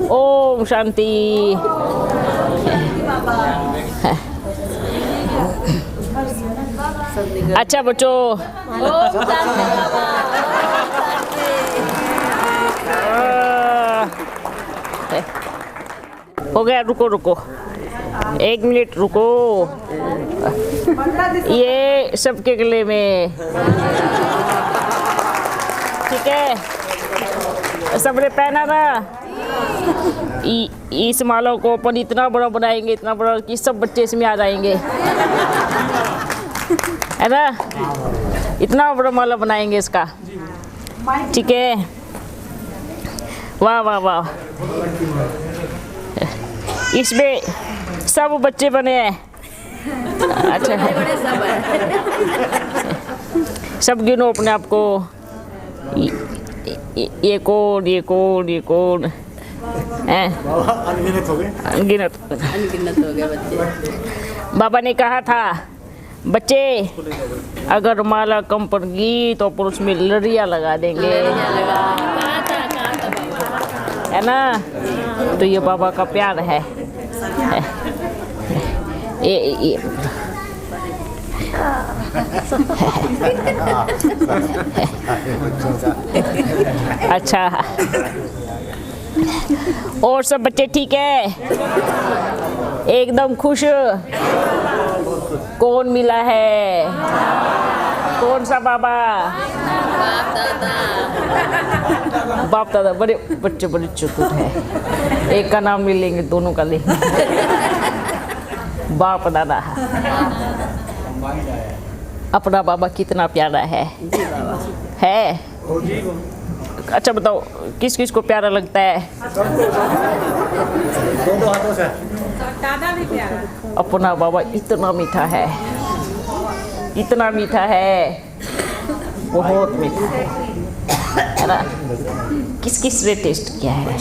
ओम शांति। अच्छा बच्चों, हो गया, रुको रुको, 1 मिनट रुको। ये सबके गले में, ठीक है? सबने पहना ना। इस माला को अपन इतना बड़ा बनाएंगे, इतना बड़ा कि सब बच्चे इसमें आ जाएंगे, है ना? इतना बड़ा माला बनाएंगे इसका, ठीक है? वाह वाह वाह। इसमें सब बच्चे बने हैं। अच्छा, सब गिनो अपने आप को। ये कौन, ये कौन, ये कौन है? अनगिनत हो गए, अनगिनत हो गए बच्चे। बाबा ने कहा था, बच्चे अगर माला कम पड़गी तो अपन उसमें लड़ियाँ लगा देंगे, है ना? तो ये बाबा का प्यार है। ये अच्छा, और सब बच्चे ठीक है? एकदम खुश? कौन मिला है? कौन सा बाबा? बाप दादा। बड़े बच्चे बड़े चतुर है। एक का नाम नहीं लेंगे, दोनों का लेंगे। बाप दादा। अपना बाबा कितना प्यारा है, है? अच्छा बताओ, किस किस को प्यारा लगता है? दोनों हाथों से। दादा भी प्यारा। अपना बाबा इतना मीठा है, इतना मीठा है, बहुत मीठा है ना? किस किस ने टेस्ट किया है?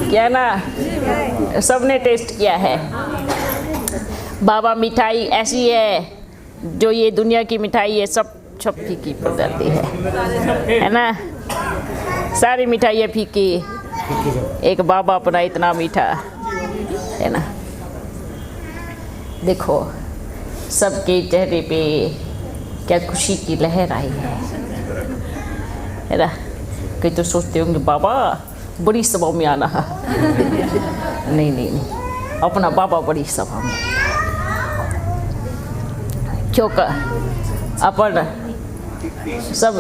क्या ना, सबने टेस्ट किया है। बाबा मिठाई ऐसी है, जो ये दुनिया की मिठाई है सब फीकी पड़ जाती है ना? सारी मिठाइयाँ फीकी, एक बाबा अपना इतना मीठा, है ना? देखो सबके चेहरे पे क्या खुशी की लहर आई है ना? कई तो सोचते होंगे बाबा बड़ी सभा में आना है। नहीं नहीं नहीं, अपना बाबा बड़ी सभा में। क्यों का अपन सब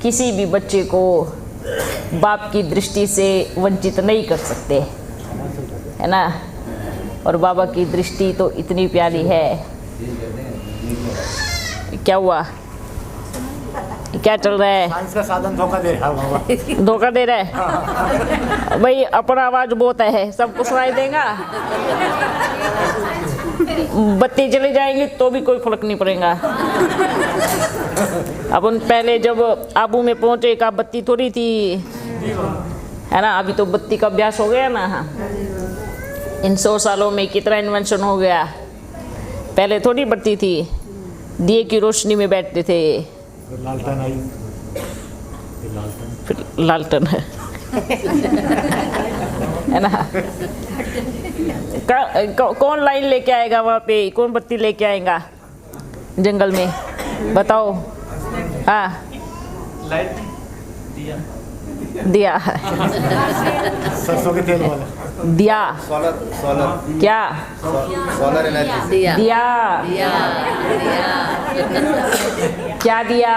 किसी भी बच्चे को बाप की दृष्टि से वंचित नहीं कर सकते, है ना? और बाबा की दृष्टि तो इतनी प्यारी है। क्या हुआ? क्या चल रहा है? साइंस का साधन धोखा दे रहा है बाबा। धोखा दे रहा है भाई? अपना आवाज बहुत है, सबको सुनाई देगा। बत्ती चले जाएंगे तो भी कोई फर्क नहीं पड़ेगा। अपन पहले जब आबू में पहुंचे का बत्ती थोड़ी थी, है ना? अभी तो बत्ती का अभ्यास हो गया ना। इन 100 सालों में कितना इन्वेंशन हो गया। पहले थोड़ी बत्ती थी, दिए की रोशनी में बैठते थे। लालटेन आई, फिर लालटेन है ना? कौन लाइन लेके आएगा वहाँ पे? कौन बत्ती लेके आएगा जंगल में? बताओ। हाँ, लाइट दिया। सरसों के तेल वाला दिया। सोलर सोलर क्या? Solar energy. दिया। क्या दिया?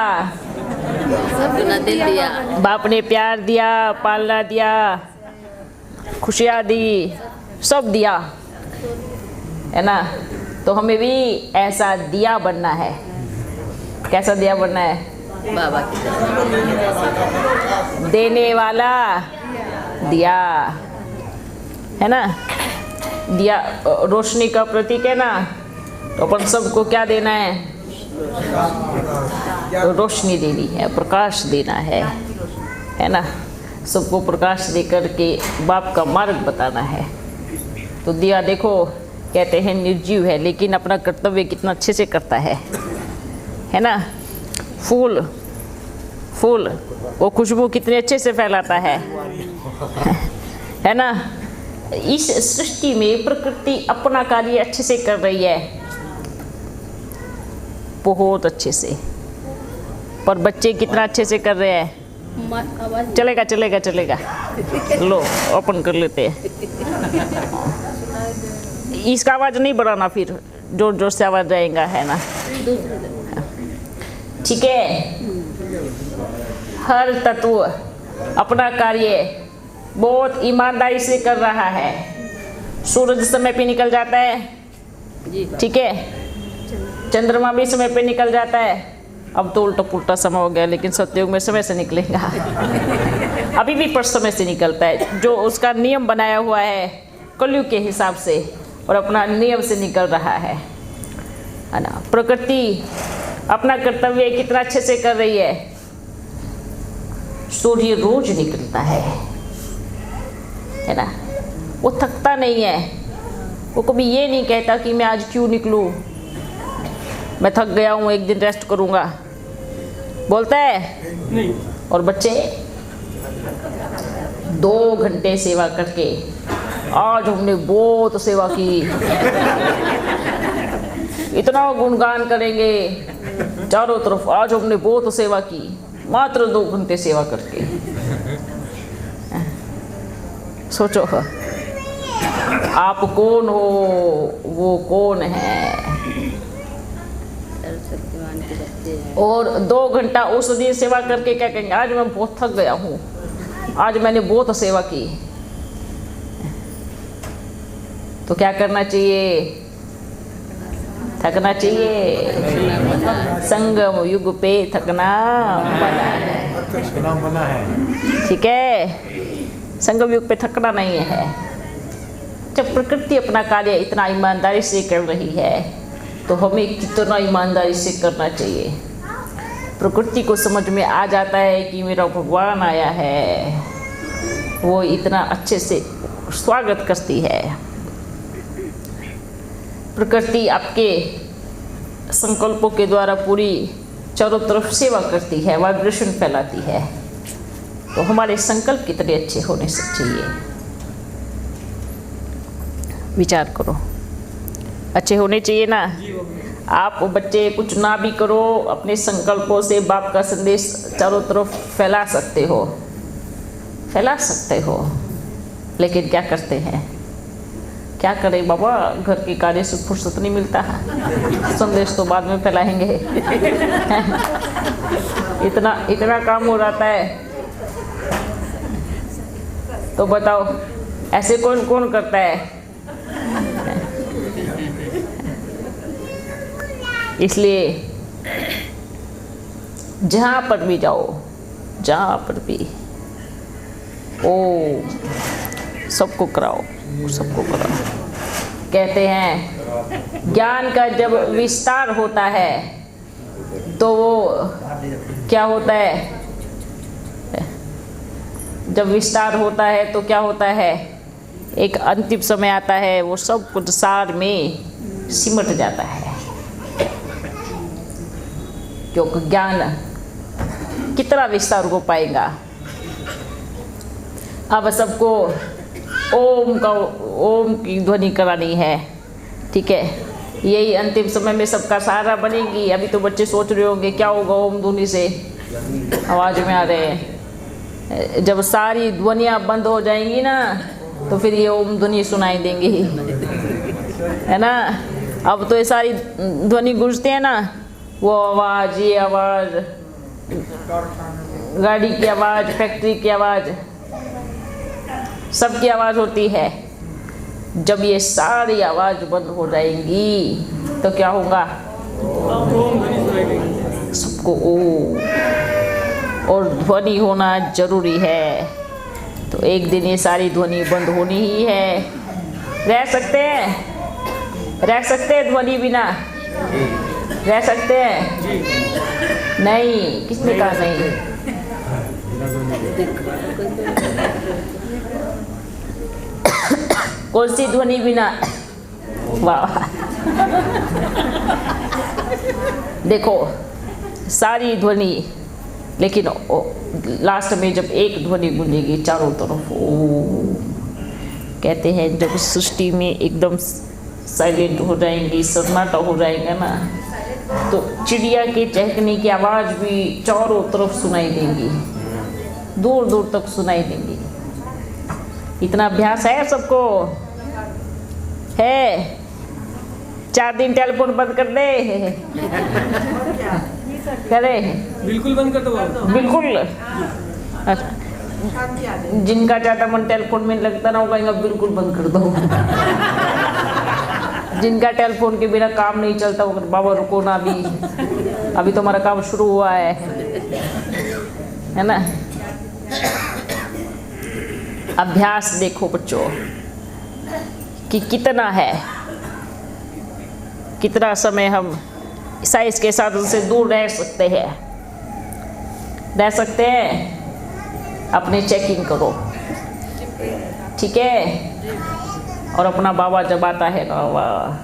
सब दिल दिया। बाप ने प्यार दिया, पालना दिया, खुशियाँ दी, सब दिया, है ना? तो हमें भी ऐसा दिया बनना है। कैसा दिया बनना है? बाबा की देने वाला दिया, है ना? दिया रोशनी का प्रतीक है ना? तो अपन सबको क्या देना है? रोशनी देनी है, प्रकाश देना है ना? सबको प्रकाश देकर के बाप का मार्ग बताना है। तो दिया देखो, कहते हैं निर्जीव है लेकिन अपना कर्तव्य कितना अच्छे से करता है ना? फूल वो खुशबू कितने अच्छे से फैलाता है है ना। इस सृष्टि में प्रकृति अपना कार्य अच्छे से कर रही है, बहुत अच्छे से। पर बच्चे कितना अच्छे से कर रहे हैं। चलेगा चलेगा चलेगा, लो ओपन कर लेते हैं। इसका आवाज नहीं बढ़ाना, फिर जोर जोर से आवाज जाएगा, है ना। ठीक है। हर तत्व अपना कार्य बहुत ईमानदारी से कर रहा है। सूरज समय पे निकल जाता है, ठीक है। चंद्रमा भी समय पे निकल जाता है। अब तो उल्टा पुल्टा समय हो गया, लेकिन सतयुग में समय से निकलेगा। अभी भी पर समय से निकलता है, जो उसका नियम बनाया हुआ है कलयुग के हिसाब से, और अपना नियम से निकल रहा है ना। प्रकृति अपना कर्तव्य कितना अच्छे से कर रही है। सूर्य रोज निकलता है ना। वो थकता नहीं है, वो कभी ये नहीं कहता कि मैं आज क्यों निकलूं, मैं थक गया हूँ, एक दिन रेस्ट करूँगा, बोलता है नहीं। और बच्चे 2 घंटे सेवा करके, आज हमने बहुत सेवा की, इतना गुणगान करेंगे चारों तरफ, आज हमने बहुत सेवा की, मात्र 2 घंटे सेवा करके। सोचो आप कौन हो, वो कौन है। और 2 घंटा उस दिन सेवा करके क्या कहेंगे, आज मैं बहुत थक गया हूँ, आज मैंने बहुत सेवा की। तो क्या करना चाहिए, थकना चाहिए। संगम युग पे थकना मना है, ठीक है। संगम युग पे थकना नहीं है। जब प्रकृति अपना कार्य इतना ईमानदारी से कर रही है, तो हमें कितना ईमानदारी से करना चाहिए। प्रकृति को समझ में आ जाता है कि मेरा भगवान आया है, वो इतना अच्छे से स्वागत करती है। प्रकृति आपके संकल्पों के द्वारा पूरी चारों तरफ सेवा करती है, वाइब्रेशन फैलाती है। तो हमारे संकल्प कितने अच्छे होने से चाहिए, विचार करो। अच्छे होने चाहिए ना। आप बच्चे कुछ ना भी करो, अपने संकल्पों से बाप का संदेश चारों तरफ फैला सकते हो, फैला सकते हो। लेकिन क्या करते हैं, क्या करें बाबा, घर के कार्य से फुर्सत नहीं मिलता है, संदेश तो बाद में फैलाएंगे। इतना काम हो जाता है। तो बताओ ऐसे कौन कौन करता है। इसलिए जहाँ पर भी जाओ, जहाँ पर भी ओ सबको कराओ, सबको कराओ। कहते हैं ज्ञान का जब विस्तार होता है तो वो क्या होता है, जब विस्तार होता है तो क्या होता है, एक अंतिम समय आता है, वो सब कुछ सार में सिमट जाता है। जो ज्ञान कितना विस्तार हो पाएगा। अब सबको ओम की ध्वनि करानी है, ठीक है। यही अंतिम समय में सबका सहारा बनेगी। अभी तो बच्चे सोच रहे होंगे क्या होगा ओम ध्वनि से, आवाज में आ रहे हैं। जब सारी ध्वनियाँ बंद हो जाएंगी ना, तो फिर ये ओम ध्वनि सुनाई देंगी, है ना। अब तो ये सारी ध्वनि गूंजते हैं ना, वो आवाज़, ये आवाज़, गाड़ी की आवाज़, फैक्ट्री की आवाज़, सबकी आवाज़ होती है। जब ये सारी आवाज़ बंद हो जाएंगी तो क्या होगा, सबको और ध्वनि होना जरूरी है। तो एक दिन ये सारी ध्वनि बंद होनी ही है। रह सकते हैं, रह सकते हैं ध्वनि बिना, रह सकते हैं? नहीं, किसने कहा नहीं? कौन सी ध्वनि बिना? वाह, देखो सारी ध्वनि, लेकिन लास्ट में जब एक ध्वनि गूंजेगी चारों तरफ, ओ कहते हैं जब सृष्टि में एकदम साइलेंट हो जाएंगी, सन्नाटा हो जाएगा ना, तो चिड़िया के चहकने की आवाज़ भी चारों तरफ सुनाई देंगी, दूर दूर तक सुनाई देंगी। इतना अभ्यास है सबको? है? 4 दिन टेलीफोन बंद कर दे, करे बिल्कुल बंद कर दो। बिल्कुल। अच्छा, जिनका ज़्यादा मन टेलीफोन में लगता ना वो कहेंगे बिल्कुल बंद कर दो। जिनका टेलीफोन के बिना काम नहीं चलता वो बाबा रुको ना, अभी तो हमारा काम शुरू हुआ है ना। अभ्यास देखो बच्चों कि कितना है, कितना समय हम साइंस के साधन से दूर रह सकते हैं। अपने चेकिंग करो, ठीक है? और अपना बाबा जब आता है ना, वाह,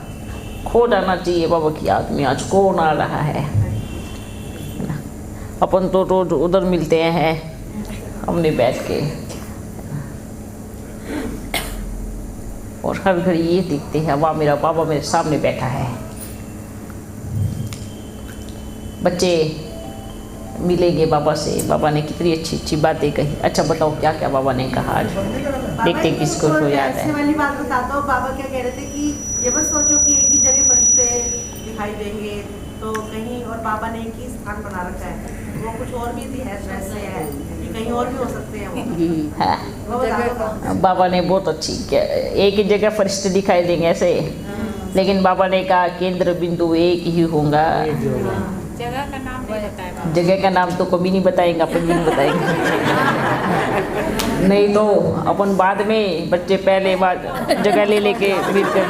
खो जाना चाहिए बाबा की याद में। आज कौन आ रहा है? अपन तो रोज उधर मिलते हैं, हमने बैठ के, और हर घड़ी ये दिखते हैं वाह मेरा बाबा मेरे सामने बैठा है। बच्चे मिलेंगे बाबा से, बाबा ने कितनी अच्छी अच्छी बातें कही। अच्छा बताओ क्या क्या बाबा ने कहा आज? देखते किसको तो याद है। वाली बात बताता हूँ। बाबा क्या कह रहे थे कि ये बस सोचो कि एक ही जगह फरिश्ते दिखाई देंगे तो कहीं, और बाबा ने एक ही स्थान बना रखा है, वो कुछ और भी है, वैसे है कि कहीं और भी हो सकते हैं वो। हाँ, वो बताता हूँ। बाबा ने बहुत अच्छी, एक ही जगह फरिश्ते दिखाई देंगे ऐसे, लेकिन बाबा ने कहा केंद्र बिंदु एक ही होगा। जगह का नाम नहीं बताया। जगह का नाम तो कभी नहीं बताएंगे, अपन भी नहीं बताएंगे। नहीं तो अपन बाद में, बच्चे पहले बार जगह ले लेके फिर कर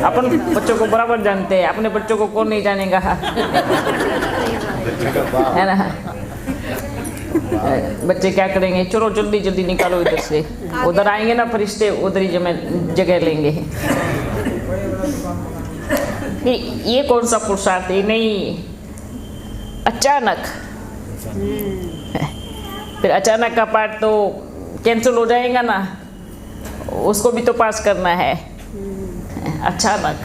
अपन बच्चों को बराबर जानते हैं, अपने बच्चों को कौन नहीं जानेगा, है ना? बच्चे क्या करेंगे, चलो जल्दी जल्दी निकालो इधर से, उधर आएंगे ना फरिश्ते, उधर ही जगह लेंगे। ये कौन सा पुरुषार्थ है? नहीं, अचानक, फिर अचानक का पाठ तो कैंसिल हो जाएगा ना, उसको भी तो पास करना है। अचानक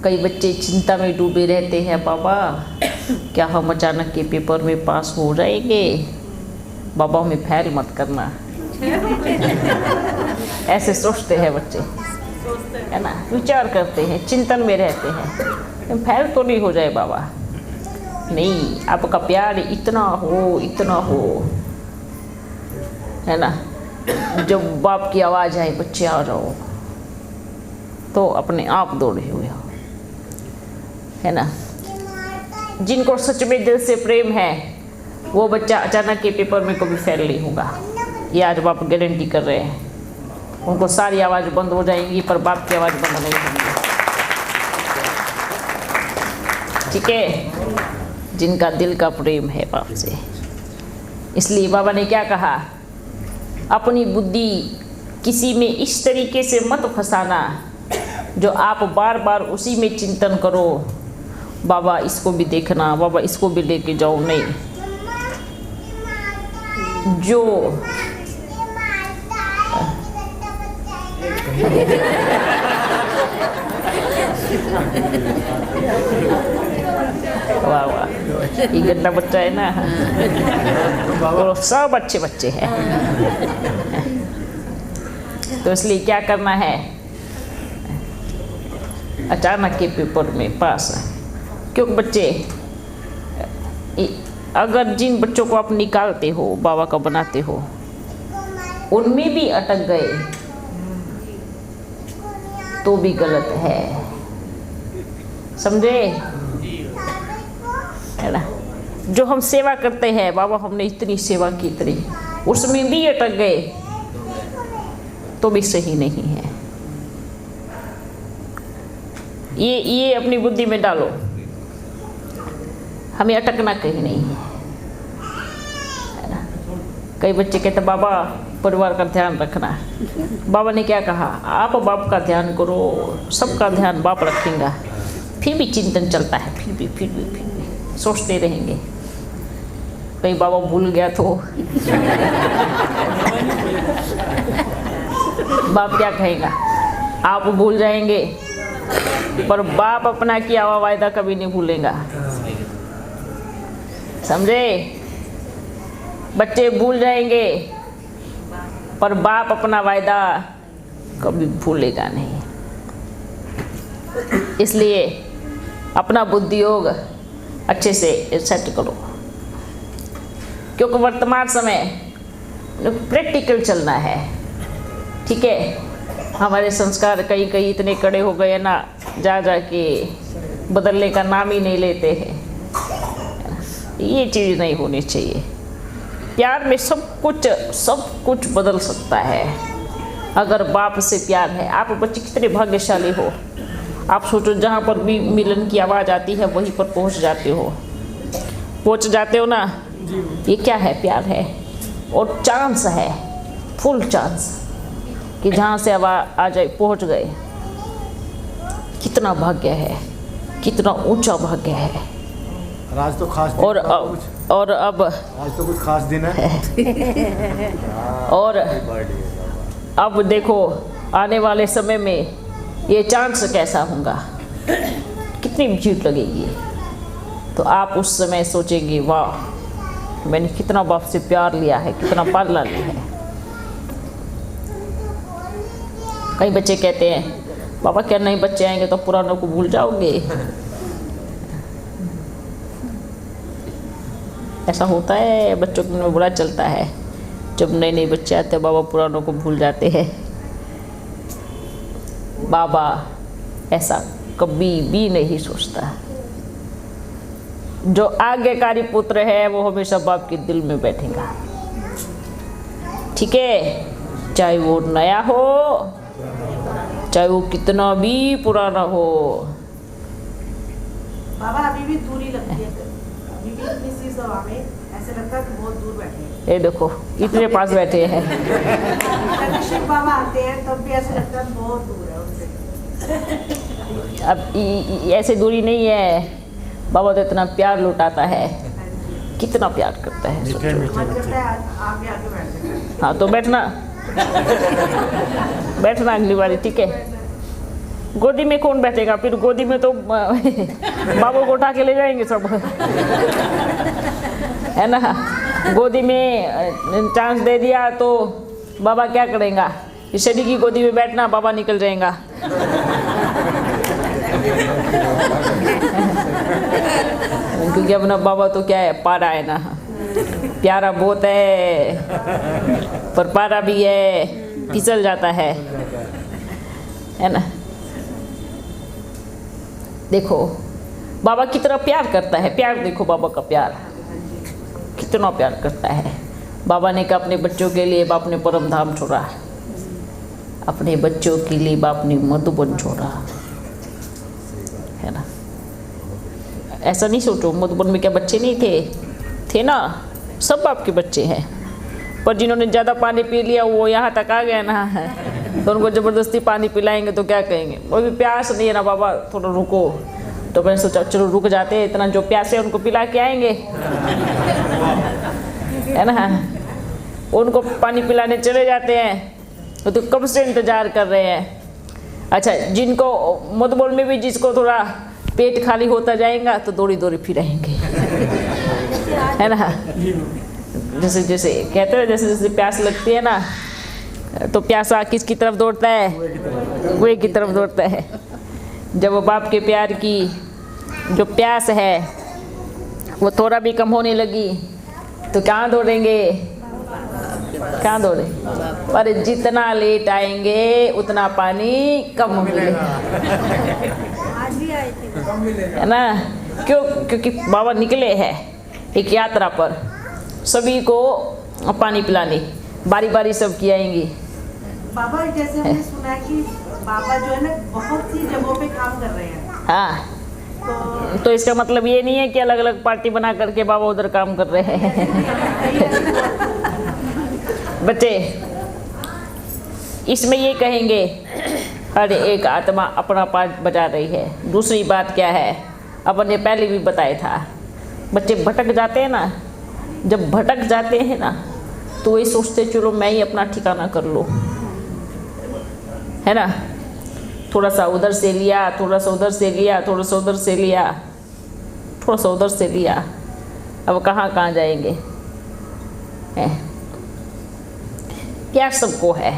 कई बच्चे चिंता में डूबे रहते हैं, बाबा क्या हम अचानक के पेपर में पास हो जाएंगे? बाबा हमें फेल मत करना। ऐसे सोचते हैं बच्चे, है ना? विचार करते हैं, चिंतन में रहते हैं, फेल तो नहीं हो जाए बाबा। नहीं, आपका प्यार इतना हो, है ना? जब बाप की आवाज़ आए बच्चे आ जाओ, तो अपने आप दौड़े हुए हो, है ना? जिनको सच में दिल से प्रेम है वो बच्चा अचानक के पेपर में कभी फेल नहीं होगा, ये आज बाप गारंटी कर रहे हैं। उनको सारी आवाज़ बंद हो जाएंगी पर बाप की आवाज़ बंद नहीं होगी, ठीक है? जिनका दिल का प्रेम है बाप से। इसलिए बाबा ने क्या कहा, अपनी बुद्धि किसी में इस तरीके से मत फंसाना जो आप बार बार उसी में चिंतन करो, बाबा इसको भी देखना, बाबा इसको भी लेके जाओ। नहीं, जो वाह वाह, ये गंदा बच्चा है ना, और सब अच्छे बच्चे हैं। तो इसलिए क्या करना है, अचानक के पेपर में पास, क्योंकि बच्चे, अगर जिन बच्चों को आप निकालते हो, बाबा का बनाते हो, उनमें भी अटक गए तो भी गलत है, समझे? है ना? जो हम सेवा करते हैं, बाबा हमने इतनी सेवा की, इतनी, उसमें भी अटक गए तो भी सही नहीं है। ये अपनी बुद्धि में डालो, हमें अटकना कहीं नहीं है ना? कई बच्चे कहते बाबा परिवार का ध्यान रखना। बाबा ने क्या कहा, आप बाप का ध्यान करो, सबका ध्यान बाप रखेगा। फिर भी चिंतन चलता है, फिर भी सोचते रहेंगे कहीं बाबा भूल गया तो बाप क्या कहेगा। आप भूल जाएंगे पर बाप अपना किया हुआ वायदा कभी नहीं भूलेगा, समझे। बच्चे भूल जाएंगे पर बाप अपना वायदा कभी भूलेगा नहीं। इसलिए अपना बुद्धि योग अच्छे से सेट करो, क्योंकि वर्तमान समय प्रैक्टिकल चलना है, ठीक है। हमारे संस्कार कहीं कहीं इतने कड़े हो गए ना, जा जा के बदलने का नाम ही नहीं लेते हैं। ये चीज़ नहीं होनी चाहिए। प्यार में सब कुछ बदल सकता है अगर बाप से प्यार है। आप बच्चे कितने भाग्यशाली हो। आप सोचो जहाँ पर भी मिलन की आवाज़ आती है वहीं पर पहुँच जाते हो ना। ये क्या है? प्यार है। और चांस है, फुल चांस कि जहाँ से आवाज़ आ जाए पहुँच गए। कितना भाग्य है, कितना ऊंचा भाग्य है। आज तो खास दिन और अब आज तो कुछ खास दिन है। और अब देखो आने वाले समय में ये चांस कैसा होगा, कितनी भीड़ लगेगी। तो आप उस समय सोचेंगे वाह मैंने कितना बाप से प्यार लिया है, कितना पाला लिया है। कई बच्चे कहते हैं पापा क्या नए बच्चे आएंगे तो पुरानों को भूल जाओगे। ऐसा होता है, बच्चों में बुरा चलता है। जब नए नए बच्चे आते हैं बाबा पुरानों को भूल जाते हैं। बाबा ऐसा कभी भी नहीं सोचता। जो आज्ञाकारी पुत्र है वो हमेशा बाप के दिल में बैठेगा, ठीक है। चाहे वो नया हो, चाहे वो कितना भी पुराना हो। बाबा अभी भी दूरी लगती है, अभी भी इतनी सी सभा में ऐसे लगता है कि बहुत दूर बैठे हैं। ये देखो इतने पास बैठे हैं। जब शिव बाबा आते हैं तब भी ऐसे लगता है बहुत दूर है उनसे। अब ऐसे दूरी नहीं है। बाबा तो इतना प्यार लुटाता है, कितना प्यार करता है। मीठे मीठे मन बच्चे। करता है आगे आगे बैठ जाए। हाँ तो बैठना अगली बारी, ठीक है। गोदी में कौन बैठेगा फिर? गोदी में तो बाबू को उठा के ले जाएंगे सब, है ना। गोदी में चांस दे दिया तो बाबा क्या करेगा? शरीर की गोदी में बैठना, बाबा निकल जाएगा। क्योंकि अपना बाबा तो क्या है, पारा है ना। प्यारा बहुत है पर पारा भी है, फिसल जाता है ना। देखो बाबा कितना प्यार करता है। प्यार देखो बाबा का प्यार कितना प्यार करता है। बाबा ने कहा अपने बच्चों के लिए बाप ने परम धाम छोड़ा, अपने बच्चों के लिए बाप ने मधुबन छोड़ा, है ना। ऐसा नहीं सोचो मधुबन में क्या बच्चे नहीं थे ना, सब बाप के बच्चे हैं। पर जिन्होंने ज़्यादा पानी पी लिया वो यहाँ तक आ गया ना, तो उनको ज़बरदस्ती पानी पिलाएंगे तो क्या कहेंगे? वो भी प्यास नहीं है ना बाबा, थोड़ा रुको। तो मैंने सोचा चलो रुक जाते हैं, इतना जो प्यासे उनको पिला के आएंगे, है ना। उनको पानी पिलाने चले जाते हैं तो कब से इंतज़ार कर रहे हैं। अच्छा जिनको मधुबन में भी जिसको थोड़ा पेट खाली होता जाएगा तो दौड़ी दौड़ी फिर रहेंगे, है ना। जैसे जैसे कहते हैं जैसे जैसे प्यास लगती है ना तो प्यासा किसकी तरफ दौड़ता है? कुएं की तरफ दौड़ता है। जब वो बाप के प्यार की जो प्यास है वो थोड़ा भी कम होने लगी तो कहाँ दौड़ेंगे? कहाँ दौड़े? पर जितना लेट आएंगे उतना पानी कम मिलेगा, है ना। क्यों? क्योंकि बाबा निकले हैं एक यात्रा पर, सभी को पानी पिलाने, बारी बारी सब की आएंगी। बाबा जैसे हमने सुना है कि बाबा जो है ना बहुत सी जगहों पे काम कर रहे हैं। हाँ तो इसका मतलब ये नहीं है कि अलग अलग पार्टी बना करके बाबा उधर काम कर रहे हैं। बच्चे इसमें ये कहेंगे हर एक आत्मा अपना पार्ट बजा रही है। दूसरी बात क्या है, अपन ने पहले भी बताया था, बच्चे भटक जाते हैं ना, जब भटक जाते हैं ना तो वही सोचते चलो मैं ही अपना ठिकाना कर लूँ, है ना। थोड़ा सा उधर से लिया, थोड़ा सा उधर से लिया, थोड़ा सा उधर से लिया, थोड़ा सा उधर से लिया, अब कहाँ कहाँ जाएंगे, है क्या सबको है।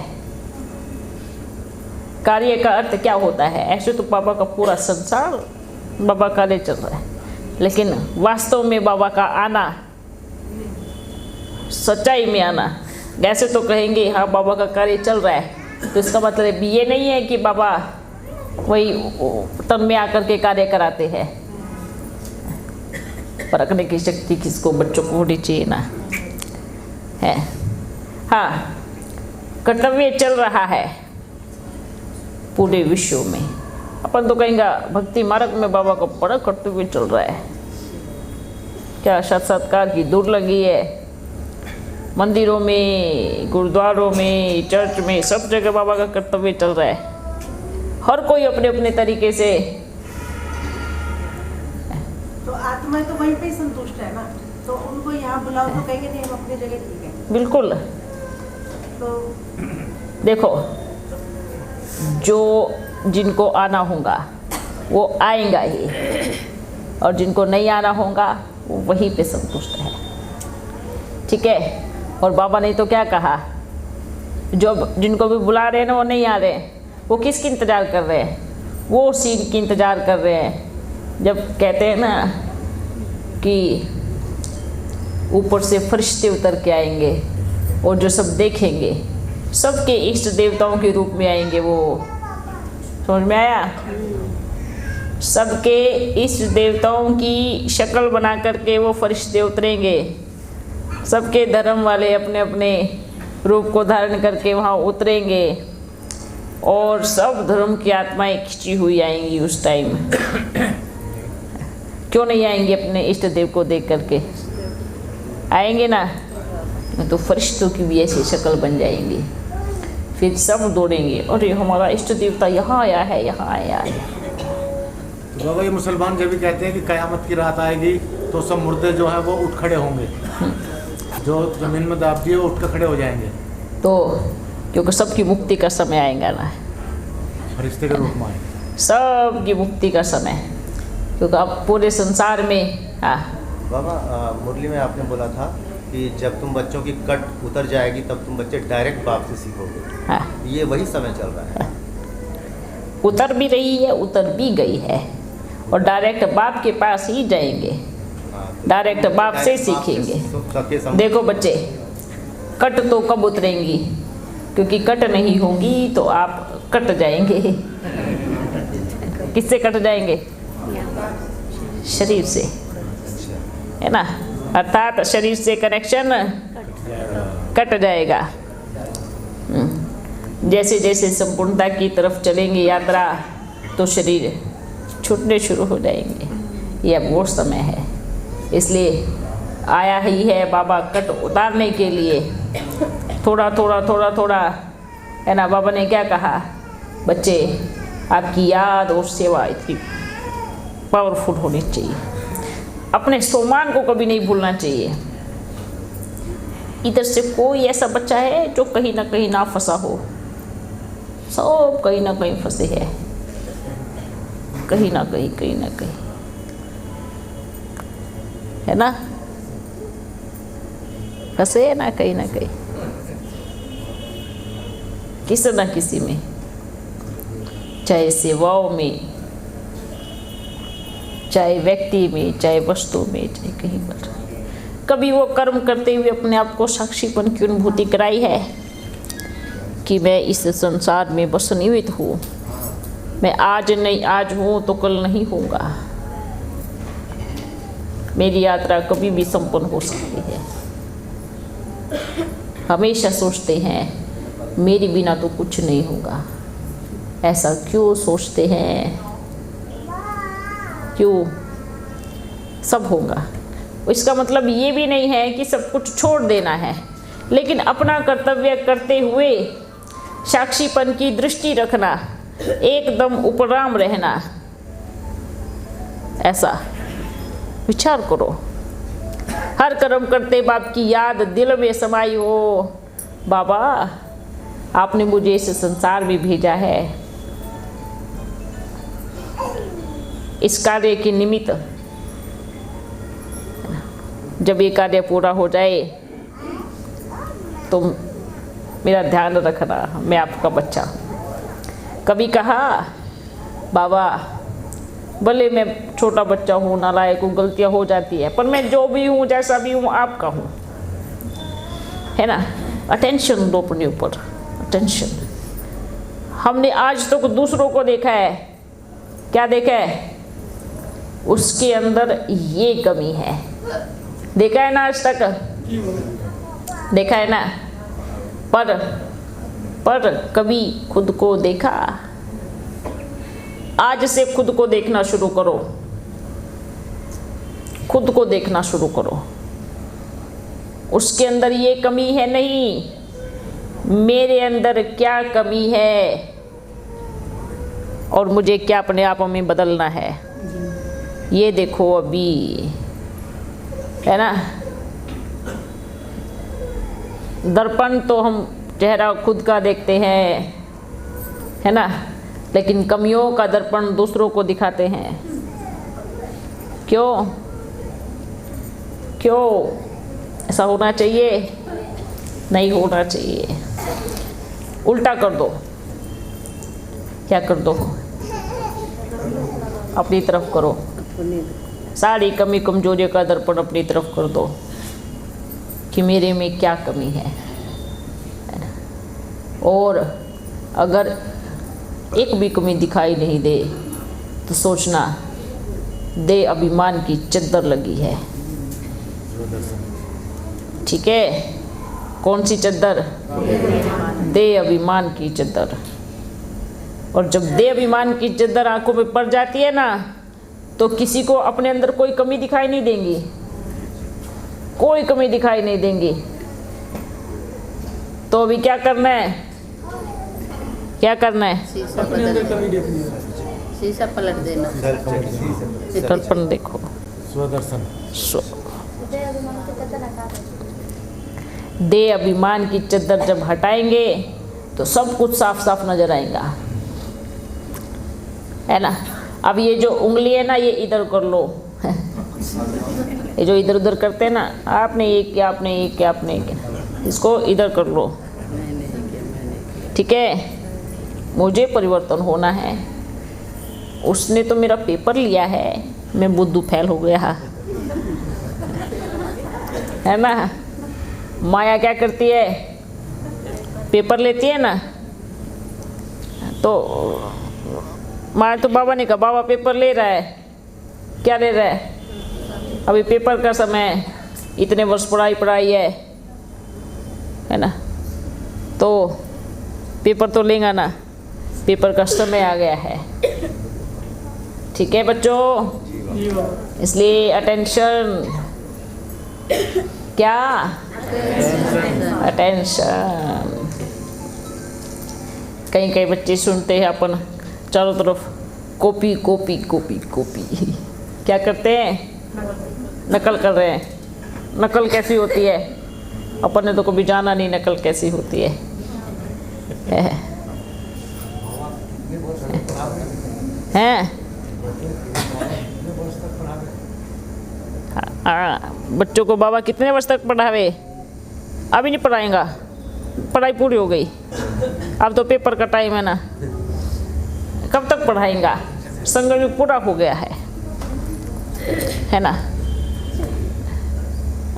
कार्य का अर्थ क्या होता है? ऐसे तो बाबा का पूरा संसार बाबा का ले चल रहा है, लेकिन वास्तव में बाबा का आना, सच्चाई में आना, वैसे तो कहेंगे हाँ बाबा का कार्य चल रहा है, तो इसका मतलब ये नहीं है कि बाबा वही तन में आकर के कार्य कराते हैं। परखने की शक्ति किसको, बच्चों को होनी चाहिए ना, है। हाँ, कर्तव्य चल रहा है पूरे विश्व में। अपन तो कहेंगे भक्ति मार्ग में बाबा का बड़ा कर्तव्य चल रहा है, क्या साक्षात्कार की दूर लगी है। मंदिरों में, गुरुद्वारों में, चर्च में, सब जगह बाबा का कर्तव्य चल रहा है। हर कोई अपने अपने तरीके से। तो आत्मा तो वहीं पे ही संतुष्ट है ना, तो उनको यहाँ बुलाओ तो कहेंगे नहीं हम अपनी जगह ठीक है। बिल्कुल। तो देखो, जो जिनको आना होगा वो आएगा ही, और जिनको नहीं आना होगा वो वहीं पे संतुष्ट है, ठीक है। और बाबा ने तो क्या कहा, जो जिनको भी बुला रहे हैं ना वो नहीं आ रहे हैं, वो किसकी इंतज़ार कर रहे हैं? वो सीन की इंतज़ार कर रहे हैं। जब कहते हैं ना कि ऊपर से फरिश्ते उतर के आएंगे और जो सब देखेंगे, सबके इष्ट देवताओं के रूप में आएंगे, वो समझ में आया? सबके इष्ट देवताओं की शक्ल बना करके वो फरिश्ते उतरेंगे, सबके धर्म वाले अपने अपने रूप को धारण करके वहाँ उतरेंगे, और सब धर्म की आत्माएं खिंची हुई आएंगी उस टाइम। क्यों नहीं आएंगे? अपने इष्ट देव को देख करके आएंगे ना, तो फरिश्तों की भी ऐसी शक्ल बन जाएंगी। फिर सब दौड़ेंगे, अरे हमारा इष्ट देवता यहाँ आया है, यहाँ आया है। तो बाबा ये मुसलमान जब भी कहते हैं कि कयामत की रात आएगी तो सब मुर्दे जो है वो उठ खड़े होंगे, जो जमीन में दाब दिए वो उठ कर खड़े हो जाएंगे, तो क्योंकि सबकी मुक्ति का समय आएगा ना, फरिश्ते के रूप में आएंगे। सबकी मुक्ति का समय, क्योंकि अब पूरे संसार में। हाँ बाबा, मुरली में आपने बोला था कि जब तुम बच्चों की कट उतर जाएगी तब तुम बच्चे डायरेक्ट बाप से सीखोगे। हाँ, ये वही समय चल रहा है। उतर भी रही है, उतर भी गई है, और डायरेक्ट बाप के पास ही जाएंगे, डायरेक्ट बाप से सीखेंगे। देखो बच्चे, कट तो कब उतरेंगी? क्योंकि कट नहीं होंगी तो आप कट जाएंगे। किससे कट जाएंगे? शरीर से, है ना। अर्थात शरीर से कनेक्शन कट जाएगा। जैसे जैसे संपूर्णता की तरफ चलेंगे यात्रा, तो शरीर छूटने शुरू हो जाएंगे। यह वो समय है, इसलिए आया ही है बाबा कट उतारने के लिए। थोड़ा थोड़ा थोड़ा थोड़ा, है ना। बाबा ने क्या कहा, बच्चे आपकी याद और सेवा इतनी पावरफुल होनी चाहिए, अपने सोमान को कभी नहीं भूलना चाहिए। इधर से कोई ऐसा बच्चा है जो कहीं ना कहीं ना फंसा हो? सब कहीं ना कहीं फंसे हैं, कहीं ना कहीं, कहीं ना कहीं, है ना। फंसे है ना कहीं ना कहीं, किसी ना किसी में, चाहे सेवाओं में, चाहे व्यक्ति में, चाहे वस्तु में, चाहे कहीं पर। कभी वो कर्म करते हुए अपने आप को साक्षीपन की अनुभूति कराई है कि मैं इस संसार में बस निमित्त हूँ, मैं आज नहीं आज हूँ तो कल नहीं होगा, मेरी यात्रा कभी भी संपन्न हो सकती है। हमेशा सोचते हैं मेरे बिना तो कुछ नहीं होगा। ऐसा क्यों सोचते हैं? क्यों? सब होगा। इसका मतलब ये भी नहीं है कि सब कुछ छोड़ देना है, लेकिन अपना कर्तव्य करते हुए साक्षीपन की दृष्टि रखना, एकदम उपराम रहना। ऐसा विचार करो। हर कर्म करते बाप की याद दिल में समाई हो। बाबा आपने मुझे इस संसार में भेजा है इस कार्य के निमित्त। जब ये कार्य पूरा हो जाए तो मेरा ध्यान रखना, मैं आपका बच्चा हूँ। कभी कहा बाबा भले मैं छोटा बच्चा हूँ, नालायक हूँ, गलतियाँ हो जाती है, पर मैं जो भी हूँ जैसा भी हूँ आपका हूँ, है ना। अटेंशन दो अपने ऊपर, अटेंशन। हमने आज तक दूसरों को देखा है, क्या देखा है? उसके अंदर ये कमी है, देखा है ना आज तक, देखा है ना। पर कभी खुद को देखा? आज से खुद को देखना शुरू करो, खुद को देखना शुरू करो। उसके अंदर ये कमी है नहीं, मेरे अंदर क्या कमी है और मुझे क्या अपने आप में बदलना है, ये देखो अभी, है ना। दर्पण तो हम चेहरा खुद का देखते हैं, है ना, लेकिन कमियों का दर्पण दूसरों को दिखाते हैं। क्यों क्यों ऐसा होना चाहिए? नहीं होना चाहिए। उल्टा कर दो, क्या कर दो? अपनी तरफ करो, सारी कमी कमजोरी का दर्पण अपनी तरफ कर दो कि मेरे में क्या कमी है। और अगर एक भी कमी दिखाई नहीं दे तो सोचना दे अभिमान की चद्दर लगी है। ठीक है, कौन सी चद्दर? दे अभिमान की चद्दर। और जब दे अभिमान की चद्दर आंखों में पड़ जाती है ना, तो किसी को अपने अंदर कोई कमी दिखाई नहीं देंगी, कोई कमी दिखाई नहीं देंगी। तो अभी क्या करना है? क्या करना है? अपने अंदर कमी देखनी है, शीशा पलट देना, दर्पण देखो, स्वदर्शन। दे अभिमान की चद्दर जब हटाएंगे तो सब कुछ साफ साफ नजर आएगा, है ना। अब ये जो उंगली है ना, ये इधर कर लो ये जो इधर उधर करते हैं ना, आपने ये किया, आपने ये किया, आपने ये किया, इसको इधर कर लो। ठीक है, मुझे परिवर्तन होना है। उसने तो मेरा पेपर लिया है, मैं बुद्धू फैल हो गया, है ना। माया क्या करती है? पेपर लेती है ना, तो माया तो बाबा ने कहा बाबा पेपर ले रहा है, क्या ले रहा है? अभी पेपर का समय है, इतने वर्ष पढ़ाई है ना, तो पेपर तो लेगा ना, पेपर का समय आ गया है। ठीक है बच्चों, इसलिए अटेंशन, क्या? अटेंशन। कई बच्चे सुनते हैं अपन चारों तरफ कॉपी कॉपी कॉपी कॉपी, क्या करते हैं? नकल कर रहे हैं। नकल कैसी होती है? अपन ने तो कभी जाना नहीं नकल कैसी होती है। हैं? बच्चों को बाबा कितने वर्ष तक पढ़ावे? अभी नहीं पढ़ाएगा, पढ़ाई पूरी हो गई, अब तो पेपर का टाइम है ना, कब तक पढ़ाएगा? संगम पूरा हो गया है ना।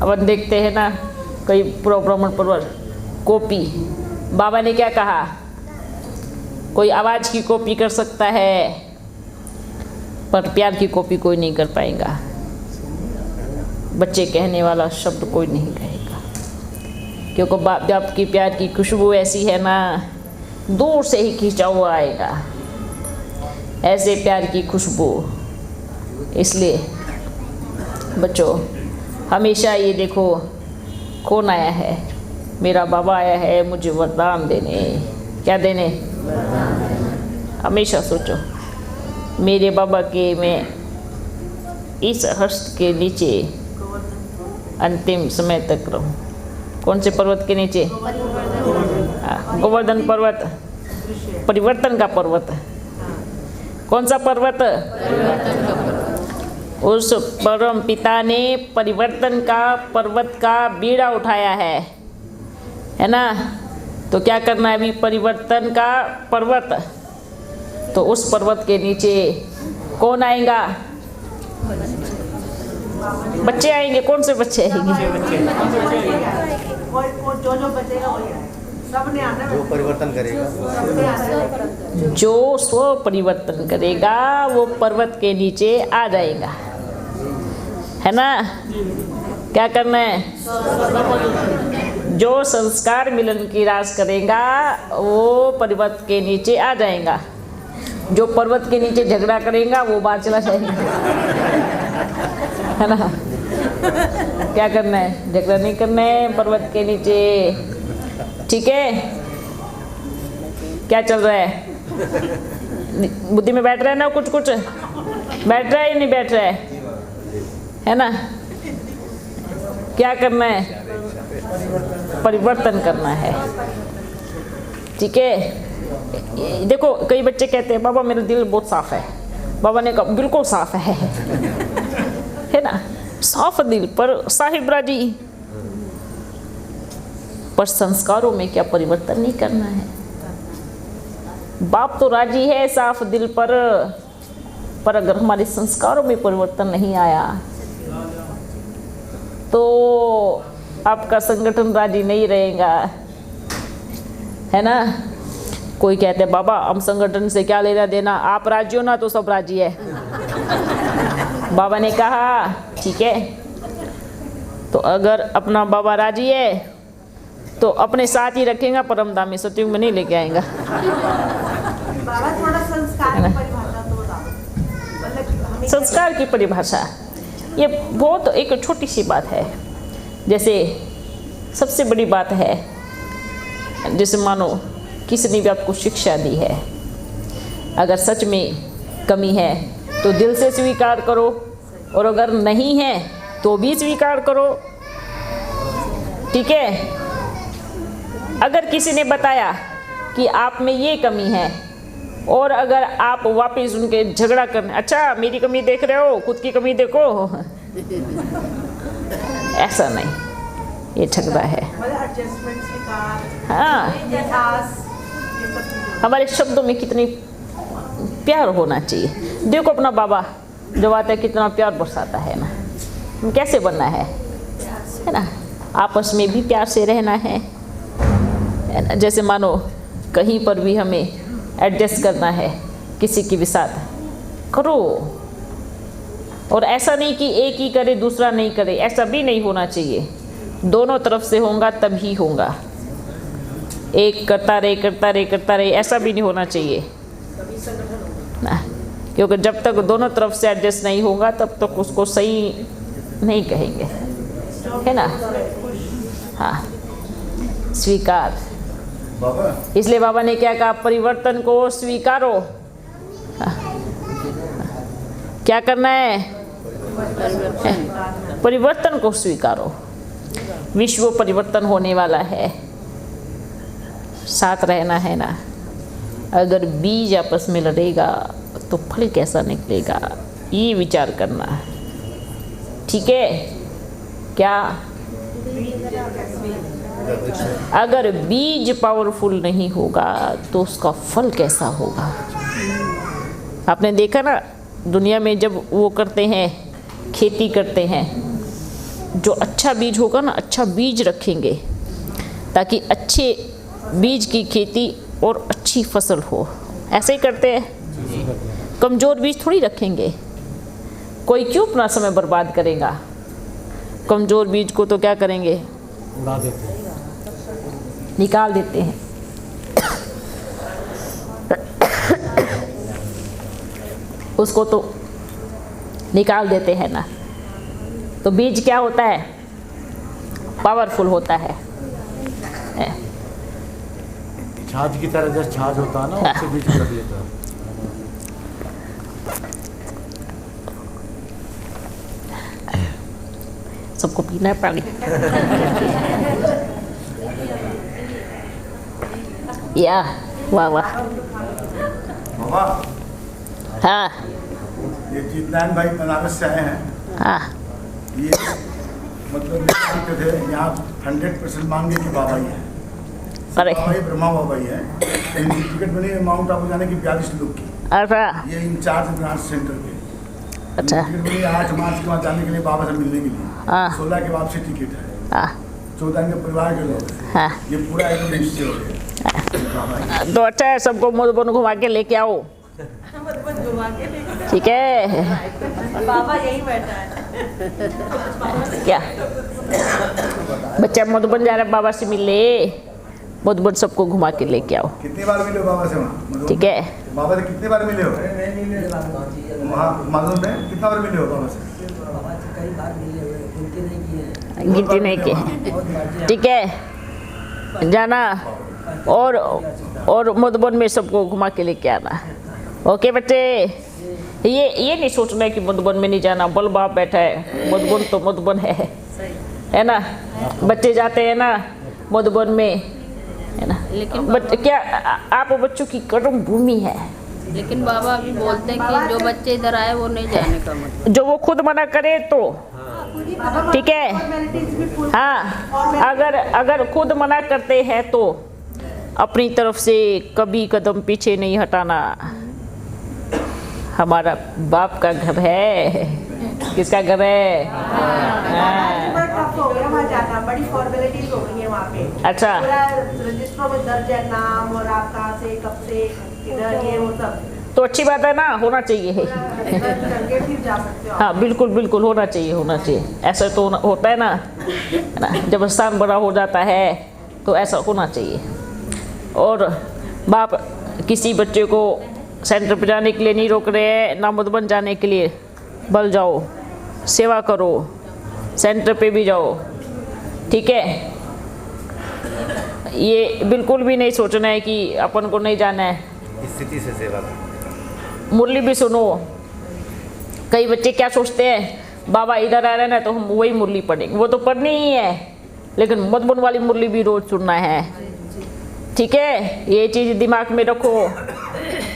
अब देखते हैं ना, कई ब्राह्मण परवर कॉपी, बाबा ने क्या कहा? कोई आवाज़ की कॉपी कर सकता है, पर प्यार की कॉपी कोई नहीं कर पाएगा। बच्चे कहने वाला शब्द कोई नहीं कहेगा, क्योंकि बाप की प्यार की खुशबू ऐसी है ना, दूर से ही खींचा हुआ आएगा, ऐसे प्यार की खुशबू। इसलिए बच्चों हमेशा ये देखो, कौन आया है? मेरा बाबा आया है मुझे वरदान देने। क्या देने? हमेशा सोचो, मेरे बाबा के मैं इस हस्त के नीचे अंतिम समय तक रहूं। कौन से पर्वत के नीचे? गोवर्धन पर्वत, परिवर्तन का पर्वत। कौन सा पर्वत? उस परम पिता ने परिवर्तन का पर्वत का बीड़ा उठाया है ना। तो क्या करना है अभी? परिवर्तन का पर्वत। तो उस पर्वत के नीचे कौन आएगा? बच्चे आएंगे। कौन से बच्चे आएंगे? जो बचेगा वही आएगा। सबने आना है। जो परिवर्तन करेगा सबने आना है। जो स्व परिवर्तन करेगा वो पर्वत के नीचे आ जाएगा, है ना। क्या करना है? जो संस्कार मिलन की रास करेगा वो पर्वत के नीचे आ जाएगा। जो पर्वत के नीचे झगड़ा करेगा वो बाहर चला जाएगा, है ना। क्या करना है? झगड़ा नहीं करना है पर्वत के नीचे, ठीक है। क्या चल रहा है? बुद्धि में बैठ रहा है ना? कुछ कुछ बैठ रहा है या नहीं बैठ रहा है ना। क्या करना है? परिवर्तन करना है, ठीक है। देखो कई बच्चे कहते हैं बाबा मेरा दिल बहुत साफ है। बाबा ने कहा बिल्कुल साफ है ना। साफ दिल पर साहिब राजी, पर संस्कारों में क्या परिवर्तन नहीं करना है? बाप तो राजी है साफ दिल पर अगर हमारे संस्कारों में परिवर्तन नहीं आया तो आपका संगठन राजी नहीं रहेगा, है ना। कोई कहते हैं बाबा हम संगठन से क्या लेना देना, आप राजी हो ना तो सब राजी है। बाबा ने कहा ठीक है, तो अगर अपना बाबा राजी है तो अपने साथ ही रखेगा, परमधाम में सतयुग में नहीं लेके आएगा। बाबा थोड़ा संस्कार की परिभाषा तो बताओ। मतलब हमें संस्कार की परिभाषा ये बहुत एक छोटी सी बात है। जैसे सबसे बड़ी बात है, जैसे मानो किसी ने भी आपको शिक्षा दी है, अगर सच में कमी है तो दिल से स्वीकार करो, और अगर नहीं है तो भी स्वीकार करो, ठीक है। अगर किसी ने बताया कि आप में ये कमी है और अगर आप वापस उनके झगड़ा करने, अच्छा मेरी कमी देख रहे हो, खुद की कमी देखो, ऐसा नहीं, ये झगड़ा है। मतलब एडजस्टमेंट स्वीकार, हाँ, यथास, ये सब चीजें। हमारे शब्दों में कितनी प्यार होना चाहिए। देखो अपना बाबा जब आता है कितना प्यार बरसाता है ना। कैसे बनना है ना। आपस में भी प्यार से रहना है ना। जैसे मानो कहीं पर भी हमें एडजस्ट करना है, किसी के भी साथ करो, और ऐसा नहीं कि एक ही करे दूसरा नहीं करे, ऐसा भी नहीं होना चाहिए। दोनों तरफ से होगा तभी होगा। एक करता रहे ऐसा भी नहीं होना चाहिए ना, क्योंकि जब तक दोनों तरफ से एडजस्ट नहीं होगा तब तक उसको सही नहीं कहेंगे, है ना। हाँ, स्वीकार। इसलिए बाबा ने क्या कहा? परिवर्तन को स्वीकारो। हाँ। क्या करना है? परिवर्तन को स्वीकारो। विश्व परिवर्तन होने वाला है, साथ रहना है ना। अगर बीज आपस में लड़ेगा तो फल कैसा निकलेगा, ये विचार करना है, ठीक है। क्या अगर बीज पावरफुल नहीं होगा तो उसका फल कैसा होगा? आपने देखा ना, दुनिया में जब वो करते हैं, खेती करते हैं, जो अच्छा बीज होगा ना, अच्छा बीज रखेंगे ताकि अच्छे बीज की खेती और अच्छी फसल हो। ऐसे ही करते हैं। कमज़ोर बीज थोड़ी रखेंगे। कोई क्यों अपना समय बर्बाद करेगा? कमज़ोर बीज को तो क्या करेंगे? उड़ा देते हैं। निकाल देते हैं। उसको तो निकाल देते हैं ना। तो बीज क्या होता है? पावरफुल होता है। छाछ की तरह जैसे छाछ होता है ना, उससे बीज कर लेता है। सबको पीना है पानी। या वाह वाह। मामा, हाँ ये जीतनारायण भाई बनारस से आए हैं। हाँ ये मतलब कहते थे यहाँ 100% मान गए कि बाबा ही है। अरे बाबा ही ब्रह्मा बाबा ही है। इनकी टिकट बनी है माउंट आबू जाने की 42 लोग की। अच्छा ये इंचार्ज ब्रांच सेंटर के। अच्छा टिकट बनी है 8 मार्च के वहाँ जाने के लिए, बाबा से मिलने के लिए। हाँ। 16 के वापसी टिकट है। हाँ 14 इनके परिवार के लोग हैं। हाँ। ये पूरा एकदम निश्चय हो गया। तो अच्छा है, सबको मधुबन घुमा के लेके आओ, मधुबन घुमा के लेके ठीक है? बाबा यही बैठा है। क्या बच्चा मधुबन जा रहा है, बाबा से मिले, मधुबन सबको घुमा के लेके आओ, कितनी बार मिले हो बाबा से वहाँ मधुबन? ठीक है? बाबा से कितनी बार मिले हो? वहाँ मालूम है कितना बार मिले हो बाबा से? गिनती नहीं की, ठीक है? जाना और मधुबन में सबको घुमा के लेके आना। ओके बच्चे, ये नहीं सोचना है कि मधुबन में नहीं जाना, बल बाप बैठा है, मधुबन तो मधुबन है ना? बच्चे जाते हैं ना मधुबन में, है ना? लेकिन क्या आप बच्चों की कर्म भूमि है। लेकिन बाबा अभी बोलते हैं कि जो बच्चे इधर आए वो नहीं जाने का मतलब। जो वो खुद मना करे तो ठीक है। हाँ, अगर खुद मना करते हैं तो अपनी तरफ से कभी कदम पीछे नहीं हटाना। हमारा बाप का घर है। किसका घर है? बड़ा टफ हो गया वहाँ जाना, बड़ी फॉर्मेलिटीज हो गई है वहाँ पे। अच्छा। पूरा रजिस्टरों में दर्ज है नाम और आप कहाँ से कब से इधर ये वो सब। तो अच्छी बात है ना, होना चाहिए है। करके फिर जा सकते हो। हाँ बिल्कुल बिल्कुल, होना चाहिए। ऐसा तो होता है ना जब स्थान बड़ा हो जाता है तो ऐसा होना चाहिए। और बाप किसी बच्चे को सेंटर पर जाने के लिए नहीं रोक रहे हैं, ना मधुबन जाने के लिए। बल जाओ, सेवा करो, सेंटर पे भी जाओ, ठीक है? ये बिल्कुल भी नहीं सोचना है कि अपन को नहीं जाना है। स्थिति से सेवा करो। मुरली भी सुनो। कई बच्चे क्या सोचते हैं, बाबा इधर आ रहे हैं ना तो हम वही मुरली पढ़ेंगे। वो तो पढ़नी ही है, लेकिन मधुबन वाली मुरली भी रोज सुनना है, ठीक है? ये चीज़ दिमाग में रखो।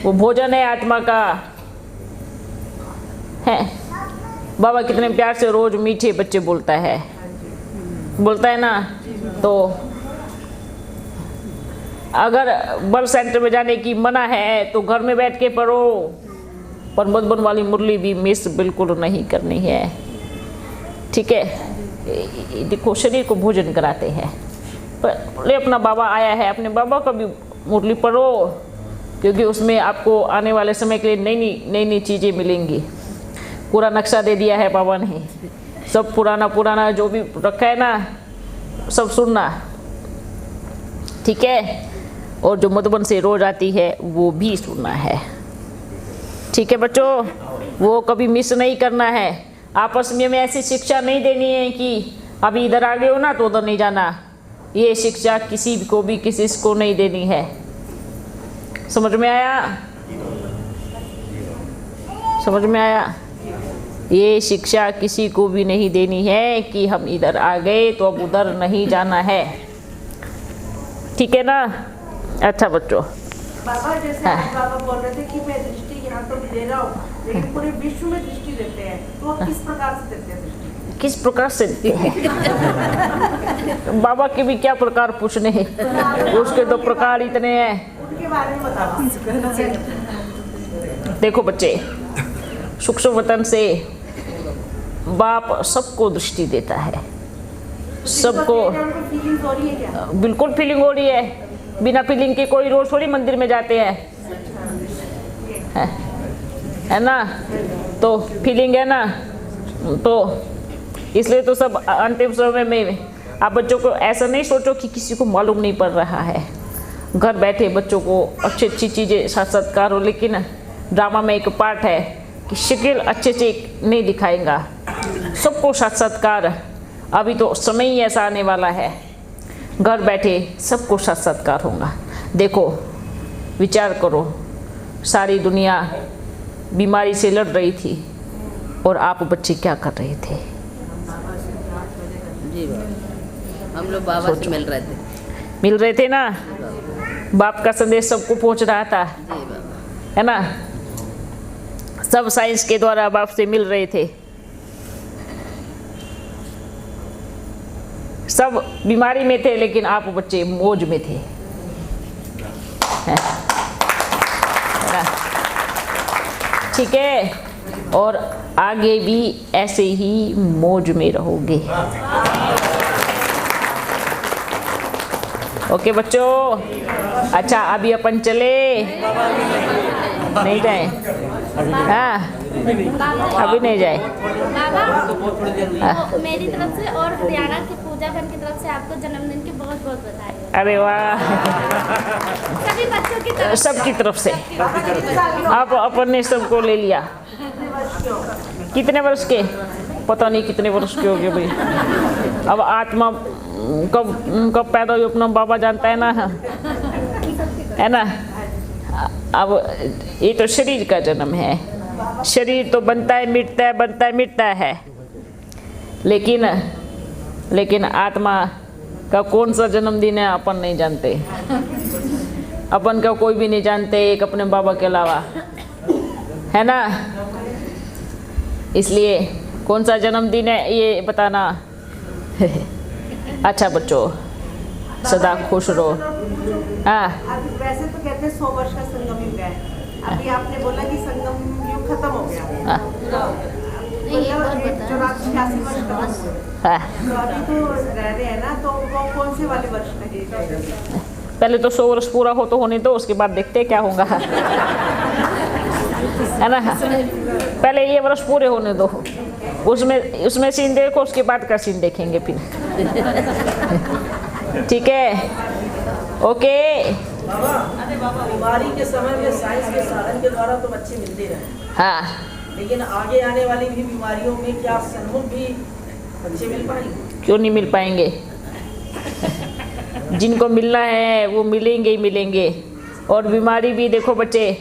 वो भोजन है आत्मा का, है। बाबा कितने प्यार से रोज मीठे बच्चे बोलता है ना। तो अगर बल सेंटर में जाने की मना है तो घर में बैठ के पढ़ो, पर मधुबन वाली मुरली भी मिस बिल्कुल नहीं करनी है, ठीक है? देखो, शरीर को भोजन कराते हैं, पर अपना बाबा आया है, अपने बाबा का भी मुरली पढ़ो, क्योंकि उसमें आपको आने वाले समय के लिए नई चीज़ें मिलेंगी। पूरा नक्शा दे दिया है बाबा ने, सब पुराना जो भी रखा है ना सब सुनना, ठीक है? और जो मधुबन से रोज आती है वो भी सुनना है, ठीक है बच्चों? वो कभी मिस नहीं करना है। आपस में ऐसी शिक्षा नहीं देनी है कि अभी इधर आ गए हो ना तो उधर नहीं जाना। ये शिक्षा किसी को भी किसी को नहीं देनी है। समझ में आया? समझ में आया? ये शिक्षा किसी को भी नहीं देनी है कि हम इधर आ गए तो अब उधर नहीं जाना है, ठीक है ना? अच्छा बच्चों, बाबा जैसे आज बाबा बोल रहे थे कि मैं दृष्टि यहाँ तो दे रहा हूँ, लेकिन पूरे विश्व में दृष्टि देते हैं, तो वो किस प्रकार से देते हैं दृष्टि? किस प्रकार से देते हैं? बाबा के भी क्या प्रकार पूछने हैं, उसके तो प्रकार इतने हैं। उनके बारे में बताओ। देखो बच्चे, सूक्ष्म वतन से बाप सबको दृष्टि देता है, सबको। फीलिंग हो रही है क्या? बिल्कुल फीलिंग हो रही है। बिना फीलिंग के कोई रोज थोड़ी मंदिर में जाते हैं, है ना? तो फीलिंग है ना, तो इसलिए तो सब अंतिम समय में आप बच्चों को ऐसा नहीं सोचो कि किसी को मालूम नहीं पड़ रहा है। घर बैठे बच्चों को अच्छी चीज़ें साक्षात्कार हो, लेकिन ड्रामा में एक पार्ट है कि शक्ल अच्छे से नहीं दिखाएगा, सबको साक्षात्कार। अभी तो समय ही ऐसा आने वाला है, घर बैठे सबको साक्षात्कार होगा। देखो, विचार करो, सारी दुनिया बीमारी से लड़ रही थी और आप बच्चे क्या कर रहे थे? जी बाबा, हम लोग बाबा से मिल रहे थे। मिल रहे थे ना, बाप का संदेश सबको पहुंच रहा था, जी बाबा। है ना। सब साइंस के द्वारा बाप से मिल रहे थे। सब बीमारी में थे लेकिन आप बच्चे मौज में थे, है ना? ठीक है, और आगे भी ऐसे ही मौज में रहोगे। ओके बच्चों, अच्छा अभी अपन चले नहीं जाए? हाँ अभी नहीं जाए। बाबा मेरी तरफ से और हरियाणा की पूजा बहन की तरफ से आपको जन्मदिन की बहुत बहुत बधाई। अरे वाह, सभी बच्चों की तरफ सबकी तरफ से आप अपन ने सबको ले लिया। कितने वर्ष के? पता नहीं कितने वर्ष के हो गए भाई। अब आत्मा कब पैदा हुई अपना बाबा जानता है ना, है ना। अब ये तो शरीर का जन्म है, शरीर तो बनता है मिटता है, बनता है मिटता है, लेकिन आत्मा का कौन सा जन्मदिन है अपन नहीं जानते। अपन का कोई भी नहीं जानते एक अपने बाबा के अलावा, है ना। इसलिए कौन सा जन्मदिन है ये बताना। अच्छा बच्चों, सदा खुश रहो। हाँ वैसे तो कहते हैं 100 वर्ष का संगम युग है, अभी आपने बोला कि संगम युग खत्म हो गया, हाँ, तो 84 वर्ष खत्म हुए, हाँ। तो अभी तो रह रहे हैं ना, तो वो कौन से वाले वर्ष लगे? पहले तो 100 वर्ष पूरा हो तो होने दो, उसके बाद देखते हैं क्या होगा, है ना। पहले ये वर्ष पूरे होने दो, उसमें सीन देखो, उसके बाद का सीन देखेंगे फिर। ठीक है, ओके। बीमारी के समय में साइंस के साधन के द्वारा तो बच्चे मिलते रहे, हाँ, लेकिन आगे आने वाली भी बीमारियों में क्या सन्मुख भी बच्चे मिल पाएंगे? क्यों नहीं मिल पाएंगे? जिनको मिलना है वो मिलेंगे ही मिलेंगे। और बीमारी भी देखो बच्चे,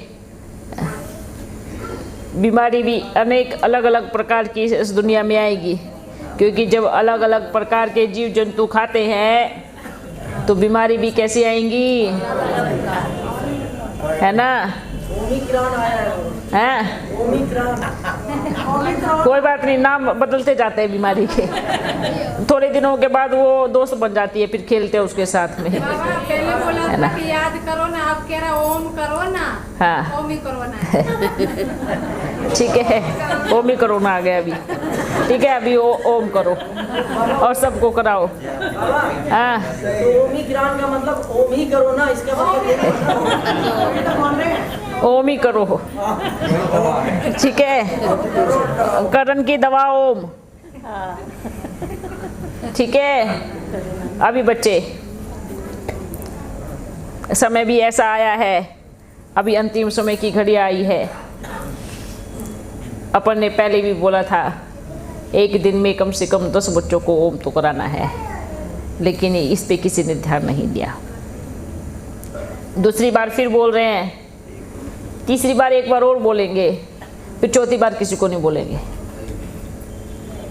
बीमारी भी अनेक अलग अलग प्रकार की इस दुनिया में आएगी, क्योंकि जब अलग अलग प्रकार के जीव जंतु खाते हैं तो बीमारी भी कैसी आएंगी, है ना। ओमिक्रॉन आया है, हैं? ओमिक्रॉन। कोई बात नहीं, नाम बदलते जाते हैं बीमारी के। थोड़े दिनों के बाद वो दोस्त बन जाती है, फिर खेलते हैं उसके साथ में, पहले बोला है ना। था कि याद करो ना, आप कह रहा ओम करो ना। हाँ। ओम ही करो ना। ठीक है, ओम ही करो ना आ गया अभी। ठीक है, अभी ओम करो और सबको कराओ। हाँ, तो ओमिक्रॉन का मतलब ओम ही करो ना, इसका मतलब ये ओम ही करो। ठीक है, करण की दवा ओम। ठीक है, अभी बच्चे समय भी ऐसा आया है, अभी अंतिम समय की घड़ी आई है। अपन ने पहले भी बोला था एक दिन में कम से कम 10 बच्चों को ओम तो कराना है, लेकिन इस पे किसी ने ध्यान नहीं दिया। दूसरी बार फिर बोल रहे हैं, तीसरी बार एक बार और बोलेंगे, फिर चौथी बार किसी को नहीं बोलेंगे।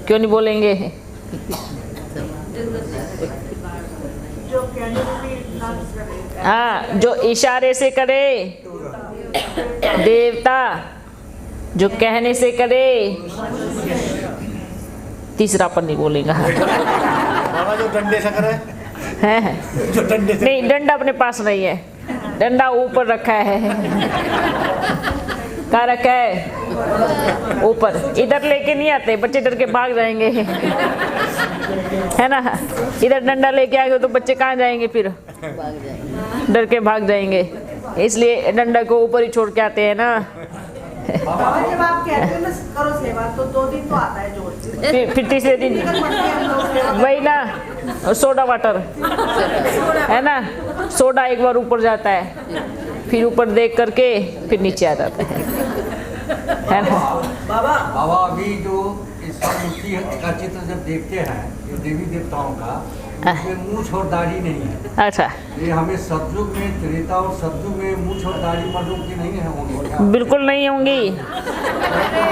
क्यों नहीं बोलेंगे? हाँ, जो इशारे से करे देवता, जो कहने से करे, तीसरा पर नहीं बोलेगा। बाबा जो डंडे से करे, है जो डंडे से नहीं, डंडा अपने पास नहीं है, डंडा ऊपर रखा है। कहाँ रखा है? ऊपर। इधर लेके नहीं आते बच्चे, डर के भाग जाएंगे, है ना। इधर डंडा लेके आएंगे तो बच्चे कहाँ जाएंगे फिर? डर के भाग जाएंगे, इसलिए डंडा को ऊपर ही छोड़ के आते हैं ना। बाबा जब आप कहते हो ना करो सेवा, तो 2 दिन तो आता है जोर से, फिर तीसरे दिन वही ना, सोडा वाटर, है ना। सोडा एक बार ऊपर जाता है, फिर ऊपर देख करके फिर नीचे आ जाता है ना। बाबा अभी जो इस मूर्ति का चित्र जब देखते हैं ये देवी देवताओं का, उसमें मूछ और दाढ़ी नहीं है। अच्छा, ये हमें सतयुग में, त्रेता और सतयुग में मूछ और दाढ़ी मर्दों की नहीं है, होंगी क्या? बिल्कुल नहीं होंगी।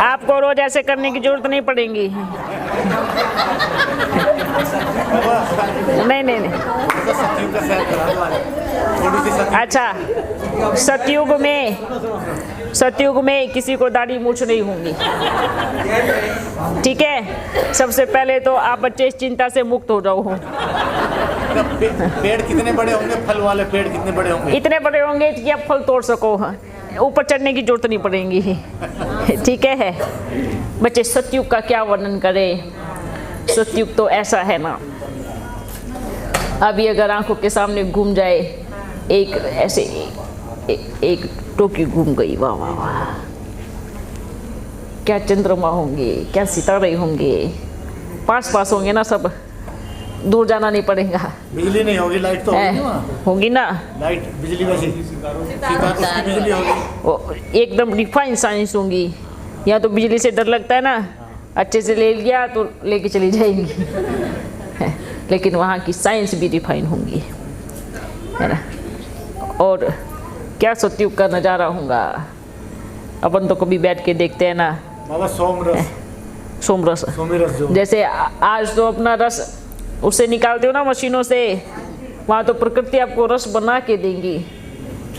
आपको रोज ऐसे करने की जरूरत नहीं पड़ेगी। नहीं नहीं नहीं, तो सतयुग का सैर करा दो आज। थोड़ी सी सतयुग अच्छा सतयुग में किसी को दाढ़ी मूछ नहीं होंगी, ठीक है। सबसे पहले तो आप बच्चे इस चिंता से मुक्त हो जाओ। पेड़ कितने बड़े होंगे, फल वाले पेड़ कितने बड़े होंगे? इतने बड़े होंगे कि आप फल तोड़ सको, ऊपर चढ़ने की जरूरत नहीं पड़ेगी, ठीक है। बच्चे सतयुग का क्या वर्णन करें, सतयुग तो ऐसा है ना, अभी अगर आंखों के सामने घूम जाए एक ऐसे एक टोकी घूम गई, वाह वाह वाह, क्या चंद्रमा होंगे, क्या सितारे होंगे, पास पास होंगे ना सब, दूर जाना नहीं पड़ेगा। बिजली नहीं होगी, लाइट तो होगी ना, होगी ना लाइट बिजली वैसी सितारों की बिजली होगी, वो एकदम रिफाइन साइंस होंगी। यहाँ तो बिजली से डर लगता है ना, अच्छे से ले लिया तो लेके चली जाएंगी, लेकिन वहाँ की साइंस भी रिफाइन होंगी, है ना। और क्या सतयुग का नज़ारा होगा, अपन तो कभी बैठ के देखते हैं ना बाबा सोमरस सोमरस जो जैसे आज तो अपना रस उससे निकालते हो ना मशीनों से, वहाँ तो प्रकृति आपको रस बना के देंगी,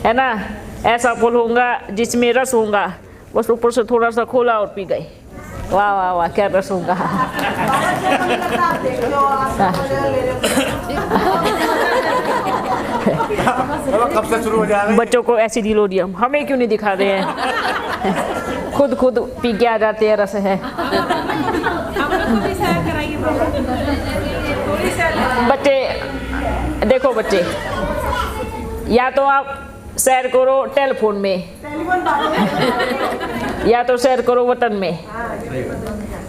है ना। ऐसा फल होगा जिसमें रस होगा, बस ऊपर से थोड़ा सा खोला और पी गए, वाह वाह वाह, क्या रस होगा। कब से शुरू हो जाएगा? बच्चों को ऐसी डिलोडियम हमें क्यों नहीं दिखा रहे हैं, खुद पी के आ जाते हैं, रस है। बच्चे देखो, बच्चे या तो आप सैर करो टेलीफोन में, या तो सैर करो वतन में,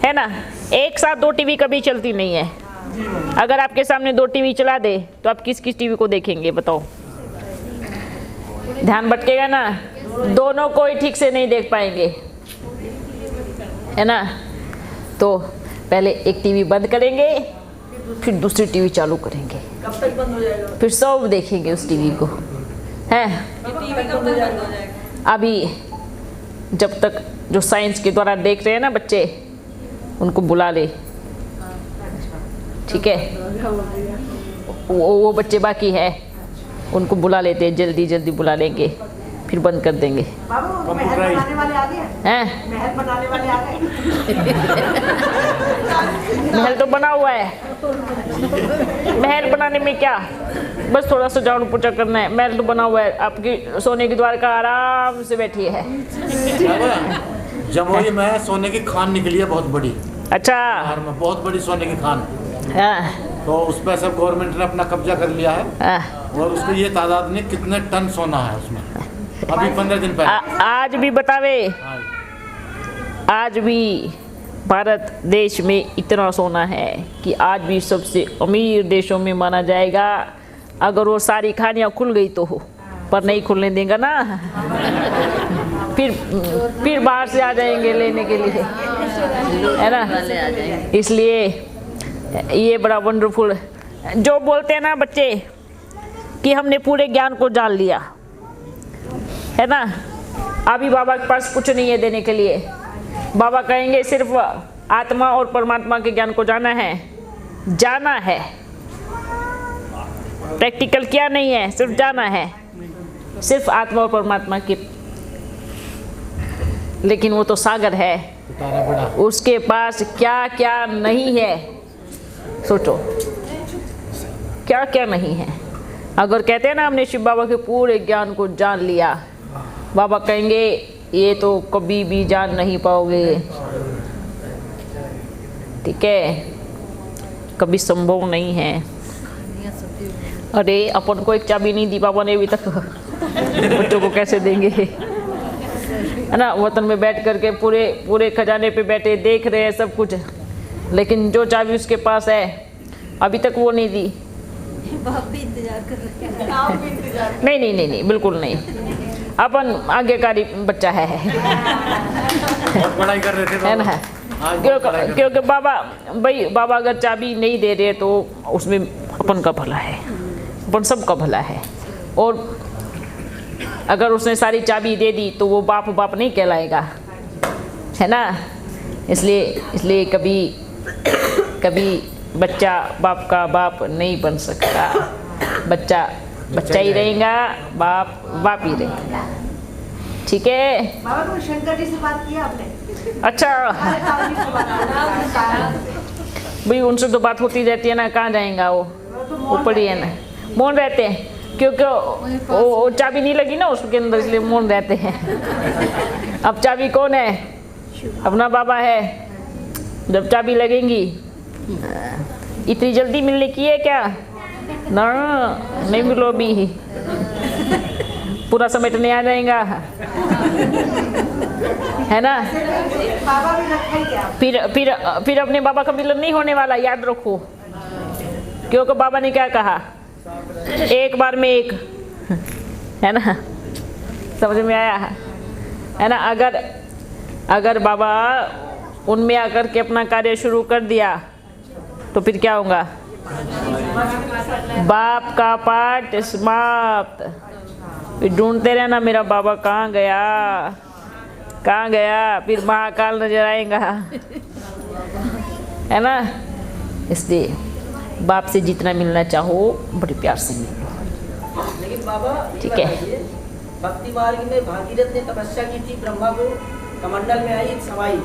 है ना। एक साथ दो टीवी कभी चलती नहीं है। अगर आपके सामने दो टीवी चला दे तो आप किस किस टीवी को देखेंगे, बताओ। ध्यान भटकेगा ना, दोनों को ही ठीक से नहीं देख पाएंगे, है ना। तो पहले एक टीवी बंद करेंगे, फिर दूसरी टीवी चालू करेंगे, कब तक बंद हो जाएगा? फिर सब देखेंगे उस टीवी को, है। अभी जब तक जो साइंस के द्वारा देख रहे हैं ना बच्चे, उनको बुला ले, ठीक है। वो बच्चे बाकी है, उनको बुला लेते हैं, जल्दी जल्दी बुला लेंगे, फिर बंद कर देंगे। बाबू महल बनाने वाले आ गए हैं? महल बनाने वाले आ गए। महल तो बना हुआ है, महल बनाने में क्या, बस थोड़ा सा झाड़ू पोछा करना है। महल तो बना हुआ है, आपकी सोने की द्वारका आराम से बैठी है। जमुई में सोने की खान निकली है बहुत बड़ी, अच्छा, में बहुत बड़ी सोने की खान, हाँ, तो उस पर सब गवर्नमेंट ने अपना कब्जा कर लिया है, हाँ। और उसको ये तादाद नहीं कितने टन सोना है उसमें, अभी 15 दिन पहले। आज भी बतावे, आज भी भारत देश में इतना सोना है कि आज भी सबसे अमीर देशों में माना जाएगा। अगर वो सारी खानियाँ खुल गई तो हो, पर नहीं खुलने देगा ना, फिर बाहर से आ जाएंगे लेने के लिए, है ना। इसलिए ये बड़ा वंडरफुल, जो बोलते हैं ना बच्चे कि हमने पूरे ज्ञान को जान लिया, है ना। अभी बाबा के पास कुछ नहीं है देने के लिए। बाबा कहेंगे सिर्फ आत्मा और परमात्मा के ज्ञान को जाना है, प्रैक्टिकल क्या नहीं है, सिर्फ जाना है, सिर्फ आत्मा और परमात्मा की। लेकिन वो तो सागर है, उसके पास क्या क्या नहीं है, सोचो क्या क्या नहीं है। अगर कहते हैं ना हमने शिव बाबा के पूरे ज्ञान को जान लिया, बाबा कहेंगे ये तो कभी भी जान नहीं पाओगे, ठीक है, कभी संभव नहीं है। अरे अपन को एक चाबी नहीं दी बाबा ने अभी तक, बच्चों को कैसे देंगे, है ना। वतन में बैठ करके पूरे खजाने पे बैठे देख रहे हैं सब कुछ, लेकिन जो चाबी उसके पास है अभी तक वो नहीं दी। बाप भी इंतजार कर रहे हैं। नहीं, बिल्कुल नहीं। अपन आज्ञाकारी बच्चा है, बहुत पढ़ाई कर रहे थे, है ना। क्योंकि बाबा अगर चाबी नहीं दे रहे तो उसमें अपन का भला है, अपन सबका भला है। और अगर उसने सारी चाबी दे दी तो वो बाप नहीं कहलाएगा, है ना। इसलिए कभी बच्चा बाप का बाप नहीं बन सकता। बच्चा बच्चा ही रहेगा, बाप ही रहेगा। ठीक है। बाबा को शंकर जी से बात किया आपने? अच्छा भाई उनसे तो बात होती रहती है ना, कहाँ जाएगा वो, ऊपर ही है ना, मौन रहते हैं क्योंकि वो चाबी नहीं लगी ना उसके अंदर, इसलिए मौन रहते हैं। अब चाबी कौन है? अपना बाबा है। जब चाबी लगेंगी, इतनी जल्दी मिलने की है क्या? ना नहीं मिलो अभी, पूरा समेटने आ जाएगा, है ना। बाबा भी रखा ही क्या? फिर अपने बाबा का मिलन नहीं होने वाला, याद रखो। क्योंकि बाबा ने क्या कहा, एक बार में एक, है ना, समझ में आया है ना। अगर बाबा उनमें आकर के अपना कार्य शुरू कर दिया तो फिर क्या होगा? बाप का पाठ समाप्त। फिर ढूंढते रहना मेरा बाबा कहाँ गया, फिर महाकाल नजर आएगा, है ना। इसलिए बाप से जितना मिलना चाहो बड़े प्यार से मिलो। लेकिन बाबा ठीक है। भक्ति मार्ग में भागीरथ ने तपस्या की थी, ब्रह्मा को कमंडल में आई समाई,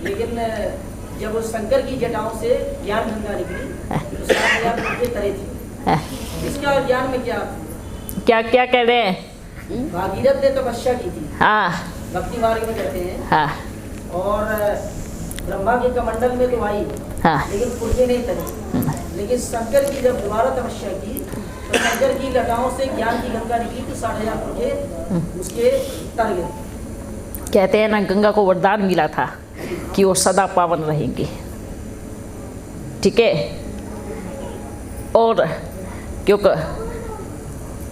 लेकिन जब उस शंकर की जटाओं से ज्ञान गंगा निकली तो 7,000 तरह थी। इसका ज्ञान में क्या कह रहे हैं? भागीरथ ने तपस्या की थी, हाँ, भक्ति मार्ग में कहते हैं, हाँ, और ब्रह्मा के कमंडल में तो आई, हाँ, लेकिन पुरजे नहीं तरे। लेकिन शंकर की जब दोबारा तपस्या की तो शंकर की लटाओं से ज्ञान की गंगा निकली तो 7,000 पुरजे उसके तर गए। कहते हैं ना, गंगा को वरदान मिला था कि वो सदा पावन रहेंगे। ठीक है। और क्योंकि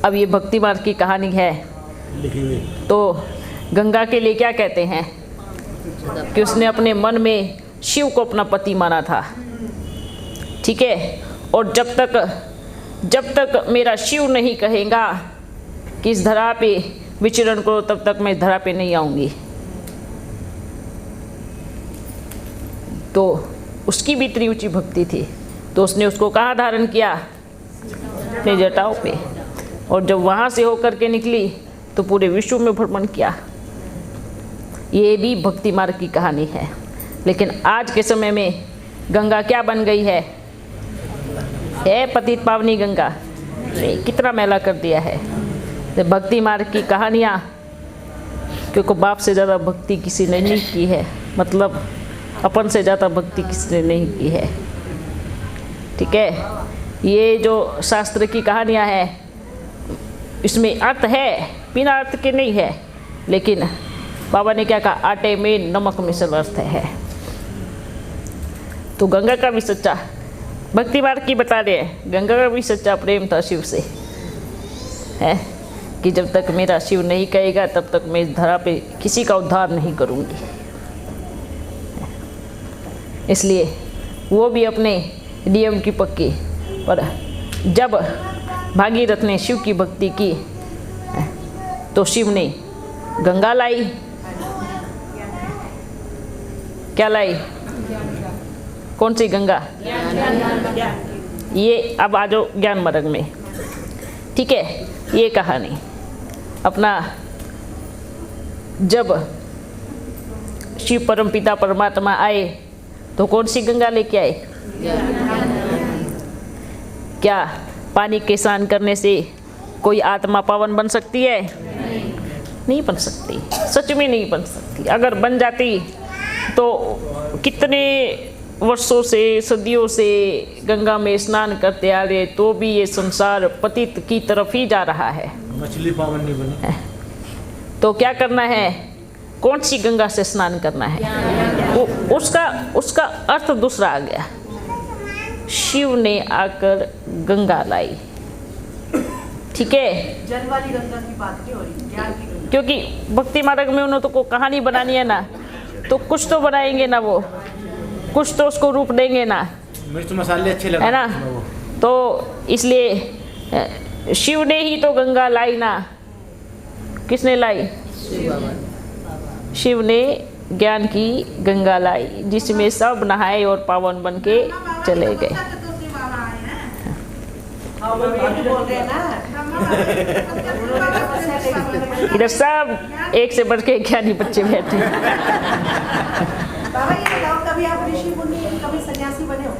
अब ये भक्ति मार्ग की कहानी है तो गंगा के लिए क्या कहते हैं कि उसने अपने मन में शिव को अपना पति माना था। ठीक है। और जब तक मेरा शिव नहीं कहेगा कि इस धरा पे विचरण करो, तब तक मैं इस धरा पे नहीं आऊँगी। तो उसकी भी इतनी ऊंची भक्ति थी, तो उसने उसको कहाँ धारण किया? अपने जटाओं पे। और जब वहाँ से होकर के निकली तो पूरे विश्व में भ्रमण किया। ये भी भक्ति मार्ग की कहानी है। लेकिन आज के समय में गंगा क्या बन गई है? पतित पावनी गंगा ने कितना मैला कर दिया है। तो भक्ति मार्ग की कहानियाँ, क्योंकि बाप से ज़्यादा भक्ति किसी ने नहीं की है, मतलब अपन से ज़्यादा भक्ति किसी ने नहीं की है। ठीक है। ये जो शास्त्र की कहानियाँ हैं इसमें अर्थ है, बिना अर्थ के नहीं है, लेकिन बाबा ने क्या कहा? आटे में नमक मिसल अर्थ है। तो गंगा का भी सच्चा भक्ति मार्ग की बता रहे हैं, गंगा का भी सच्चा प्रेम था शिव से, है कि जब तक मेरा शिव नहीं कहेगा तब तक मैं इस धरा पे किसी का उद्धार नहीं करूँगी। इसलिए वो भी अपने नियम की पक्की। पर जब भागीरथ ने शिव की भक्ति की तो शिव ने गंगा लाई। क्या लाई? कौन सी गंगा? ये अब आ जाओ ज्ञान मार्ग में। ठीक है। ये कहानी अपना जब शिव परमपिता परमात्मा आए तो कौन सी गंगा लेके आए? क्या पानी के स्नान करने से कोई आत्मा पावन बन सकती है? नहीं बन सकती, सच में नहीं बन सकती। अगर बन जाती तो कितने वर्षों से, सदियों से गंगा में स्नान करते आ रहे, तो भी ये संसार पतित की तरफ ही जा रहा है। मछली पावन नहीं बनी। तो क्या करना है? कौन सी गंगा से स्नान करना है? उसका अर्थ दूसरा आ गया। शिव ने आकर गंगा लाई। ठीक है। जल वाली गंगा की बात नहीं हो रही, ज्ञान की गंगा। क्योंकि भक्ति मार्ग में उन्होंने तो कहानी बनानी है ना, तो कुछ तो बनाएंगे ना, वो कुछ तो उसको रूप देंगे ना, मिर्च मसाले अच्छे लगे, है ना। तो इसलिए शिव ने ही तो गंगा लाई ना। किसने लाई? शिव ने ज्ञान की गंगा लाई, जिसमें सब नहाए और पावन बन के चले गए। हाँ, वो भाभी बोल रहे हैं ना। इधर सब एक से बढ़ के ज्ञानी बच्चे बैठे हैं। बाबा ये बताओ, कभी आप ऋषि मुनि, कभी सन्यासी बने हो?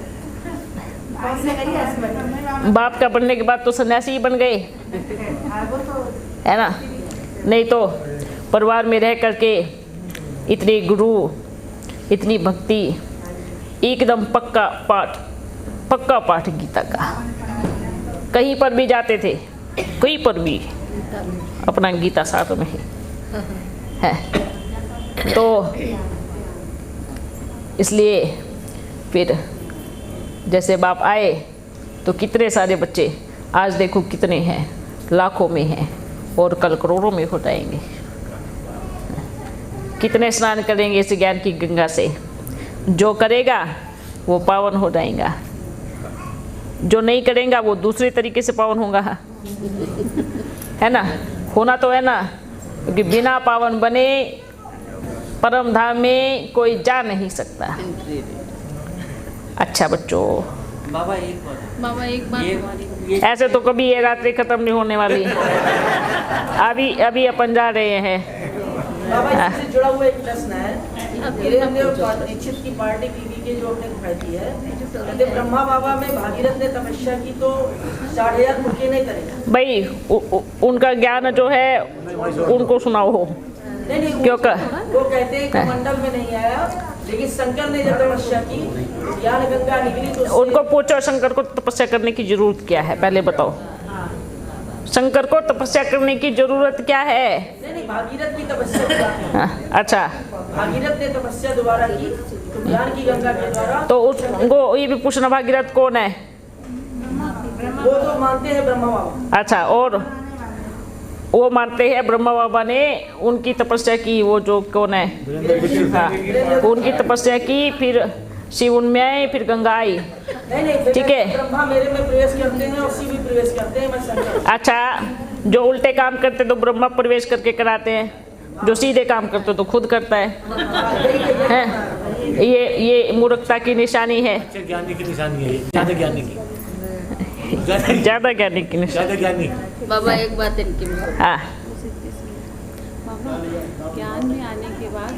कौन से करिए ऐसे बने? बाप का बनने के बाद तो सन्यासी ही बन गए, वो तो है ना। नहीं तो परिवार में रह करके इतने गुरु, इतनी भक्ति, एकदम पक्का पाठ गीता का। कहीं पर भी जाते थे, कहीं पर भी अपना गीता साथ में है। तो इसलिए फिर जैसे बाप आए तो कितने सारे बच्चे, आज देखो कितने हैं, लाखों में हैं और कल करोड़ों में हो जाएंगे। कितने स्नान करेंगे इस ज्ञान की गंगा से। जो करेगा वो पावन हो जाएगा, जो नहीं करेगा वो दूसरे तरीके से पावन होगा, है ना। होना तो है ना, क्योंकि बिना पावन बने परम धाम में कोई जा नहीं सकता। अच्छा बच्चों, बाबा एक बात हमारी, ऐसे तो कभी ये रात्रि खत्म नहीं होने वाली। अभी अपन जा रहे हैं। बाबा इससे जुड़ा हुआ एक प्रश्न है। वीरेंद्र दीक्षित की पार्टी पीवी के जो अपने भाई है, कहते ब्रह्मा बाबा में भागीरथ ने तपस्या की तो 8,500 मुक्ति नहीं करेगा भाई। उनका ज्ञान जो है उनको सुनाओ। नहीं, क्यों वो कहते हैं कमंडल में नहीं आया, लेकिन शंकर ने जब तपस्या की ज्ञान गंगा निकली तो उनको पूछो शंकर को तपस्या करने की जरूरत क्या है, पहले बताओ। शंकर को तपस्या करने की जरूरत क्या है? नहीं, भागीरथ की तपस्या। अच्छा, भागीरथ ने तपस्या दोबारा की ज्ञान की गंगा के द्वारा। तो उसको ये भी पूछना भागीरथ कौन है? वो तो मानते हैं ब्रह्मा बाबा। अच्छा, और वो मानते हैं ब्रह्मा बाबा ने उनकी तपस्या की। वो जो कौन है? हाँ, उनकी तपस्या की, फिर शिव उनमें आए, फिर गंगा आई। ठीक है, ब्रह्मा मेरे में प्रवेश करते हैं और शिव भी प्रवेश करते हैं, मैं शंकर। अच्छा, जो उल्टे काम करते तो ब्रह्मा प्रवेश करके कराते हैं, जो सीधे काम करते तो खुद करता है। ये मूर्खता की निशानी है। ज्ञानी की निशानी है, ज्यादा ज्ञानी की, ज्यादा ज्ञानी की निशानी। ज्यादा ज्ञानी। बाबा एक बात इनकी, हाँ, ज्ञान में आने के बाद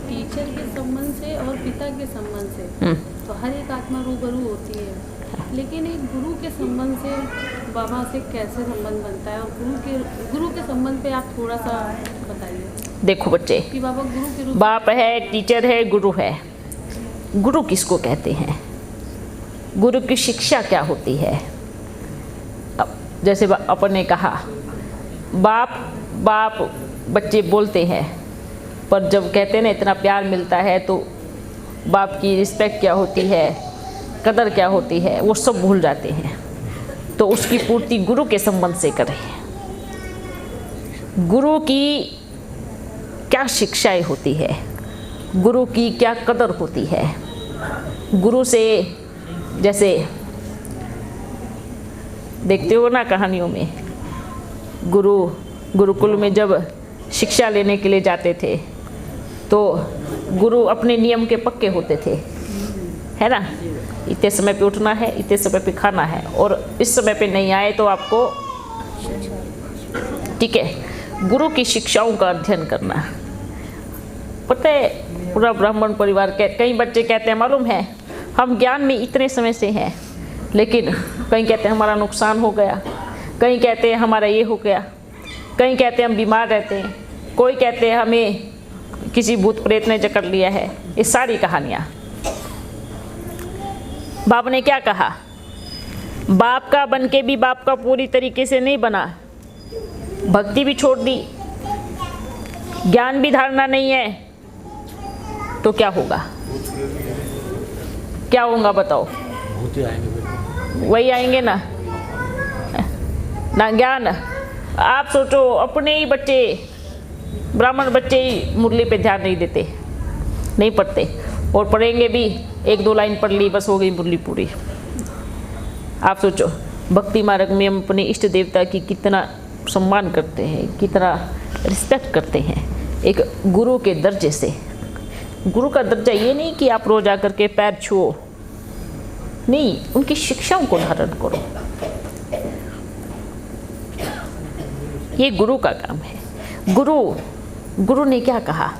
टीचर के संबंध से और पिता के संबंध से तो हर एक आत्मा रूबरू होती है, लेकिन एक गुरु के संबंध से बाबा से कैसे संबंध बनता है, और गुरु के संबंध पे आप थोड़ा सा बताइए। देखो बच्चे, कि बाबा गुरु के रूप, बाप है, टीचर है, गुरु है। गुरु किसको कहते हैं? गुरु की शिक्षा क्या होती है? अब जैसे अपन ने कहा, बाप बच्चे बोलते हैं, पर जब कहते हैं ना इतना प्यार मिलता है तो बाप की रिस्पेक्ट क्या होती है, कदर क्या होती है, वो सब भूल जाते हैं। तो उसकी पूर्ति गुरु के संबंध से करें। गुरु की क्या शिक्षाएं होती है, गुरु की क्या कदर होती है। गुरु से जैसे देखते हो ना कहानियों में, गुरुकुल में जब शिक्षा लेने के लिए जाते थे तो गुरु अपने नियम के पक्के होते थे, है ना। इतने समय पे उठना है, इतने समय पे खाना है, और इस समय पे नहीं आए तो आपको, ठीक है। गुरु की शिक्षाओं का अध्ययन करना। पता है, पूरा ब्राह्मण परिवार के कई बच्चे कहते हैं, मालूम है, हम ज्ञान में इतने समय से हैं, लेकिन कहीं कहते हैं हमारा नुकसान हो गया, कहीं कहते हैं हमारा ये हो गया, कहीं कहते हैं हम बीमार रहते हैं, कोई कहते हैं हमें किसी भूत प्रेत ने जकड़ लिया है। ये सारी कहानियाँ। बाप ने क्या कहा? बाप का बन के भी बाप का पूरी तरीके से नहीं बना, भक्ति भी छोड़ दी, ज्ञान भी धारणा नहीं है, तो क्या होगा? क्या होगा बताओ? भूत आएंगे, वही आएंगे ना ज्ञान। आप सोचो, अपने ही बच्चे, ब्राह्मण बच्चे ही मुरली पे ध्यान नहीं देते, नहीं पढ़ते, और पढ़ेंगे भी 1-2 लाइन पढ़ ली, बस हो गई मुरली पूरी। आप सोचो, भक्ति मार्ग में हम अपने इष्ट देवता की कितना सम्मान करते हैं, कितना रिस्पेक्ट करते हैं, एक गुरु के दर्जे से। गुरु का दर्जा ये नहीं कि आप रोज आकर के पैर छुओ, नहीं, उनकी शिक्षाओं को धारण करो। ये गुरु का काम है। गुरु ने क्या कहा?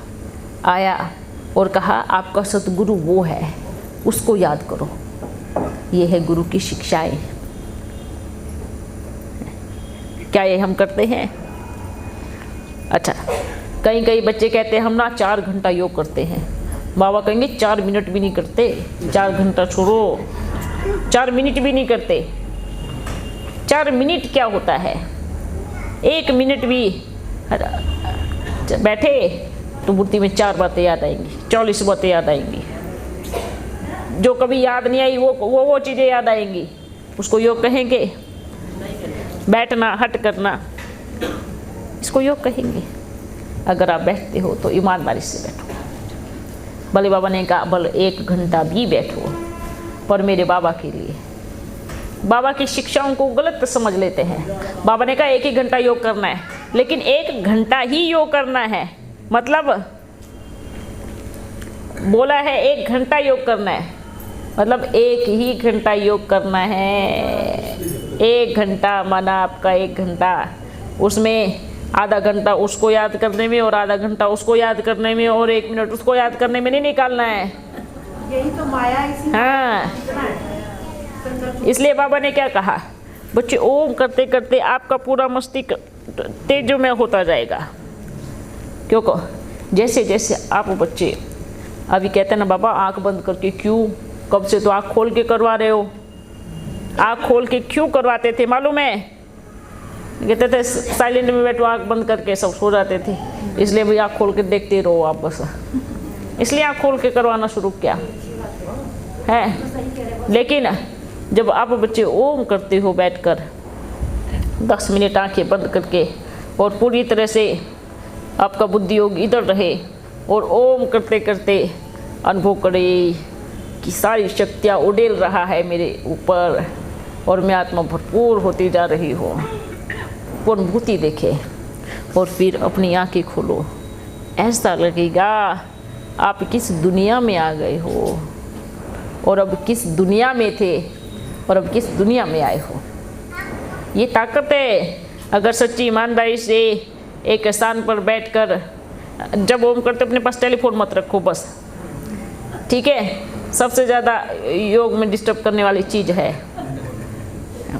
आया और कहा आपका सतगुरु वो है, उसको याद करो। ये है गुरु की शिक्षाएं। क्या ये हम करते हैं? अच्छा, कई बच्चे कहते हैं हम ना 4 घंटा योग करते हैं। बाबा कहेंगे 4 मिनट भी नहीं करते। 4 घंटा छोड़ो, 4 मिनट भी नहीं करते। 4 मिनट क्या होता है? 1 मिनट भी बैठे तो बुद्धि में 4 बातें याद आएंगी, 40 बातें याद आएंगी। जो कभी याद नहीं आई वो चीज़ें याद आएंगी। उसको योग कहेंगे। बैठना, हट करना, इसको योग कहेंगे। अगर आप बैठते हो तो ईमानदारी से बैठो। भले बाबा ने कहा भले 1 घंटा भी बैठो, पर मेरे बाबा के लिए। बाबा की शिक्षाओं को गलत समझ लेते हैं। बाबा ने कहा 1 ही घंटा योग करना है, लेकिन 1 घंटा ही योग करना है, मतलब बोला है 1 घंटा योग करना है, मतलब 1 ही घंटा योग करना है। 1 घंटा माना आपका 1 घंटा, उसमें आधा घंटा उसको याद करने में और आधा घंटा उसको याद करने में और 1 मिनट उसको याद करने में नहीं निकालना है। यही तो माया इसी हाँ, इसलिए बाबा ने क्या कहा? बच्चे ओम करते करते आपका पूरा मस्तिष्क तेजोमय होता जाएगा। क्यों? जैसे जैसे आप बच्चे अभी कहते हैं ना बाबा आंख बंद करके, क्यों? कब से तो आंख खोल के करवा रहे हो। आंख खोल के क्यों करवाते थे मालूम है? कहते थे साइलेंट में बैठो, आंख बंद करके सब सो जाते थे। इसलिए भी आंख खोल के देखते रहो आप बस, इसलिए आंख खोल के करवाना शुरू किया है। लेकिन जब आप बच्चे ओम करते हो बैठकर 10 मिनट आंखें बंद करके, और पूरी तरह से आपका बुद्धि योग इधर रहे, और ओम करते करते अनुभव करे कि सारी शक्तियाँ उड़ेल रहा है मेरे ऊपर और मैं आत्मा भरपूर होती जा रही हूँ। पूर्णभूति देखे और फिर अपनी आंखें खोलो। ऐसा लगेगा आप किस दुनिया में आ गए हो, और अब किस दुनिया में थे और अब किस दुनिया में आए हो। ये ताकत है। अगर सच्ची ईमानदारी से एक स्थान पर बैठकर जब ओम करते अपने पास टेलीफोन मत रखो बस, ठीक है? सबसे ज़्यादा योग में डिस्टर्ब करने वाली चीज़ है,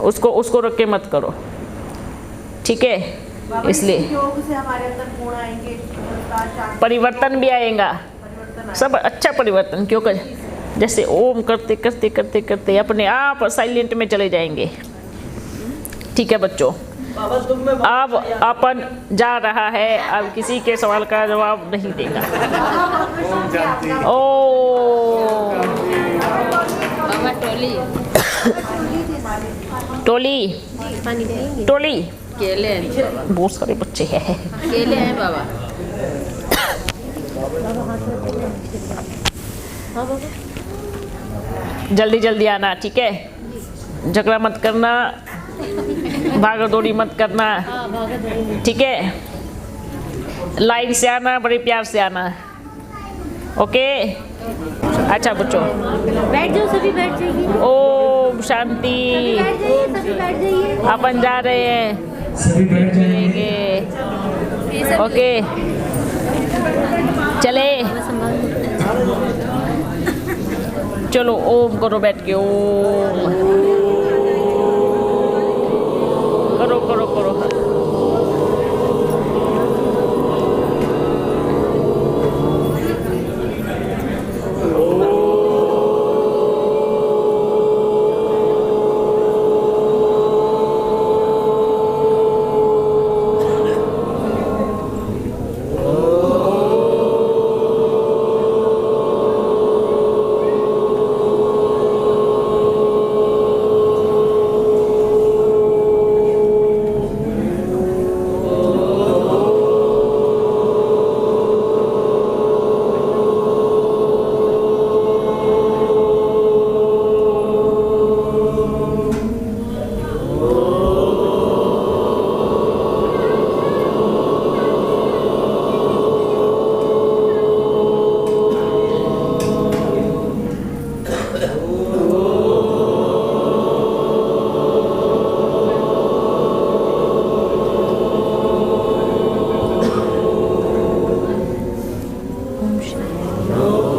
उसको रख के मत करो, ठीक है? इसलिए योग से हमारे अंदर गुण आएंगे, परिवर्तन भी आएगा, सब अच्छा परिवर्तन। क्योंकि जैसे ओम करते करते करते करते अपने आप साइलेंट में चले जाएंगे, ठीक है बच्चों? अब अपन जा रहा है, अब किसी के सवाल का जवाब नहीं देगा। ओ टोली टोली केले बहुत सारे बच्चे हैं। केले हैं बाबा। जल्दी जल्दी आना, ठीक है? झगड़ा मत करना, भागा दौड़ी मत करना, ठीक है? लाइन से आना, बड़े प्यार से आना, ओके? अच्छा बच्चों, बैठ जाओ, सभी बैठ जाइए। ओम शांति। सभी बैठ जाइए। अपन जा रहे हैं, सभी बैठ जाएंगे, ओके? चले, चलो ओम करो बैठ के। ओम करो करो करो। रो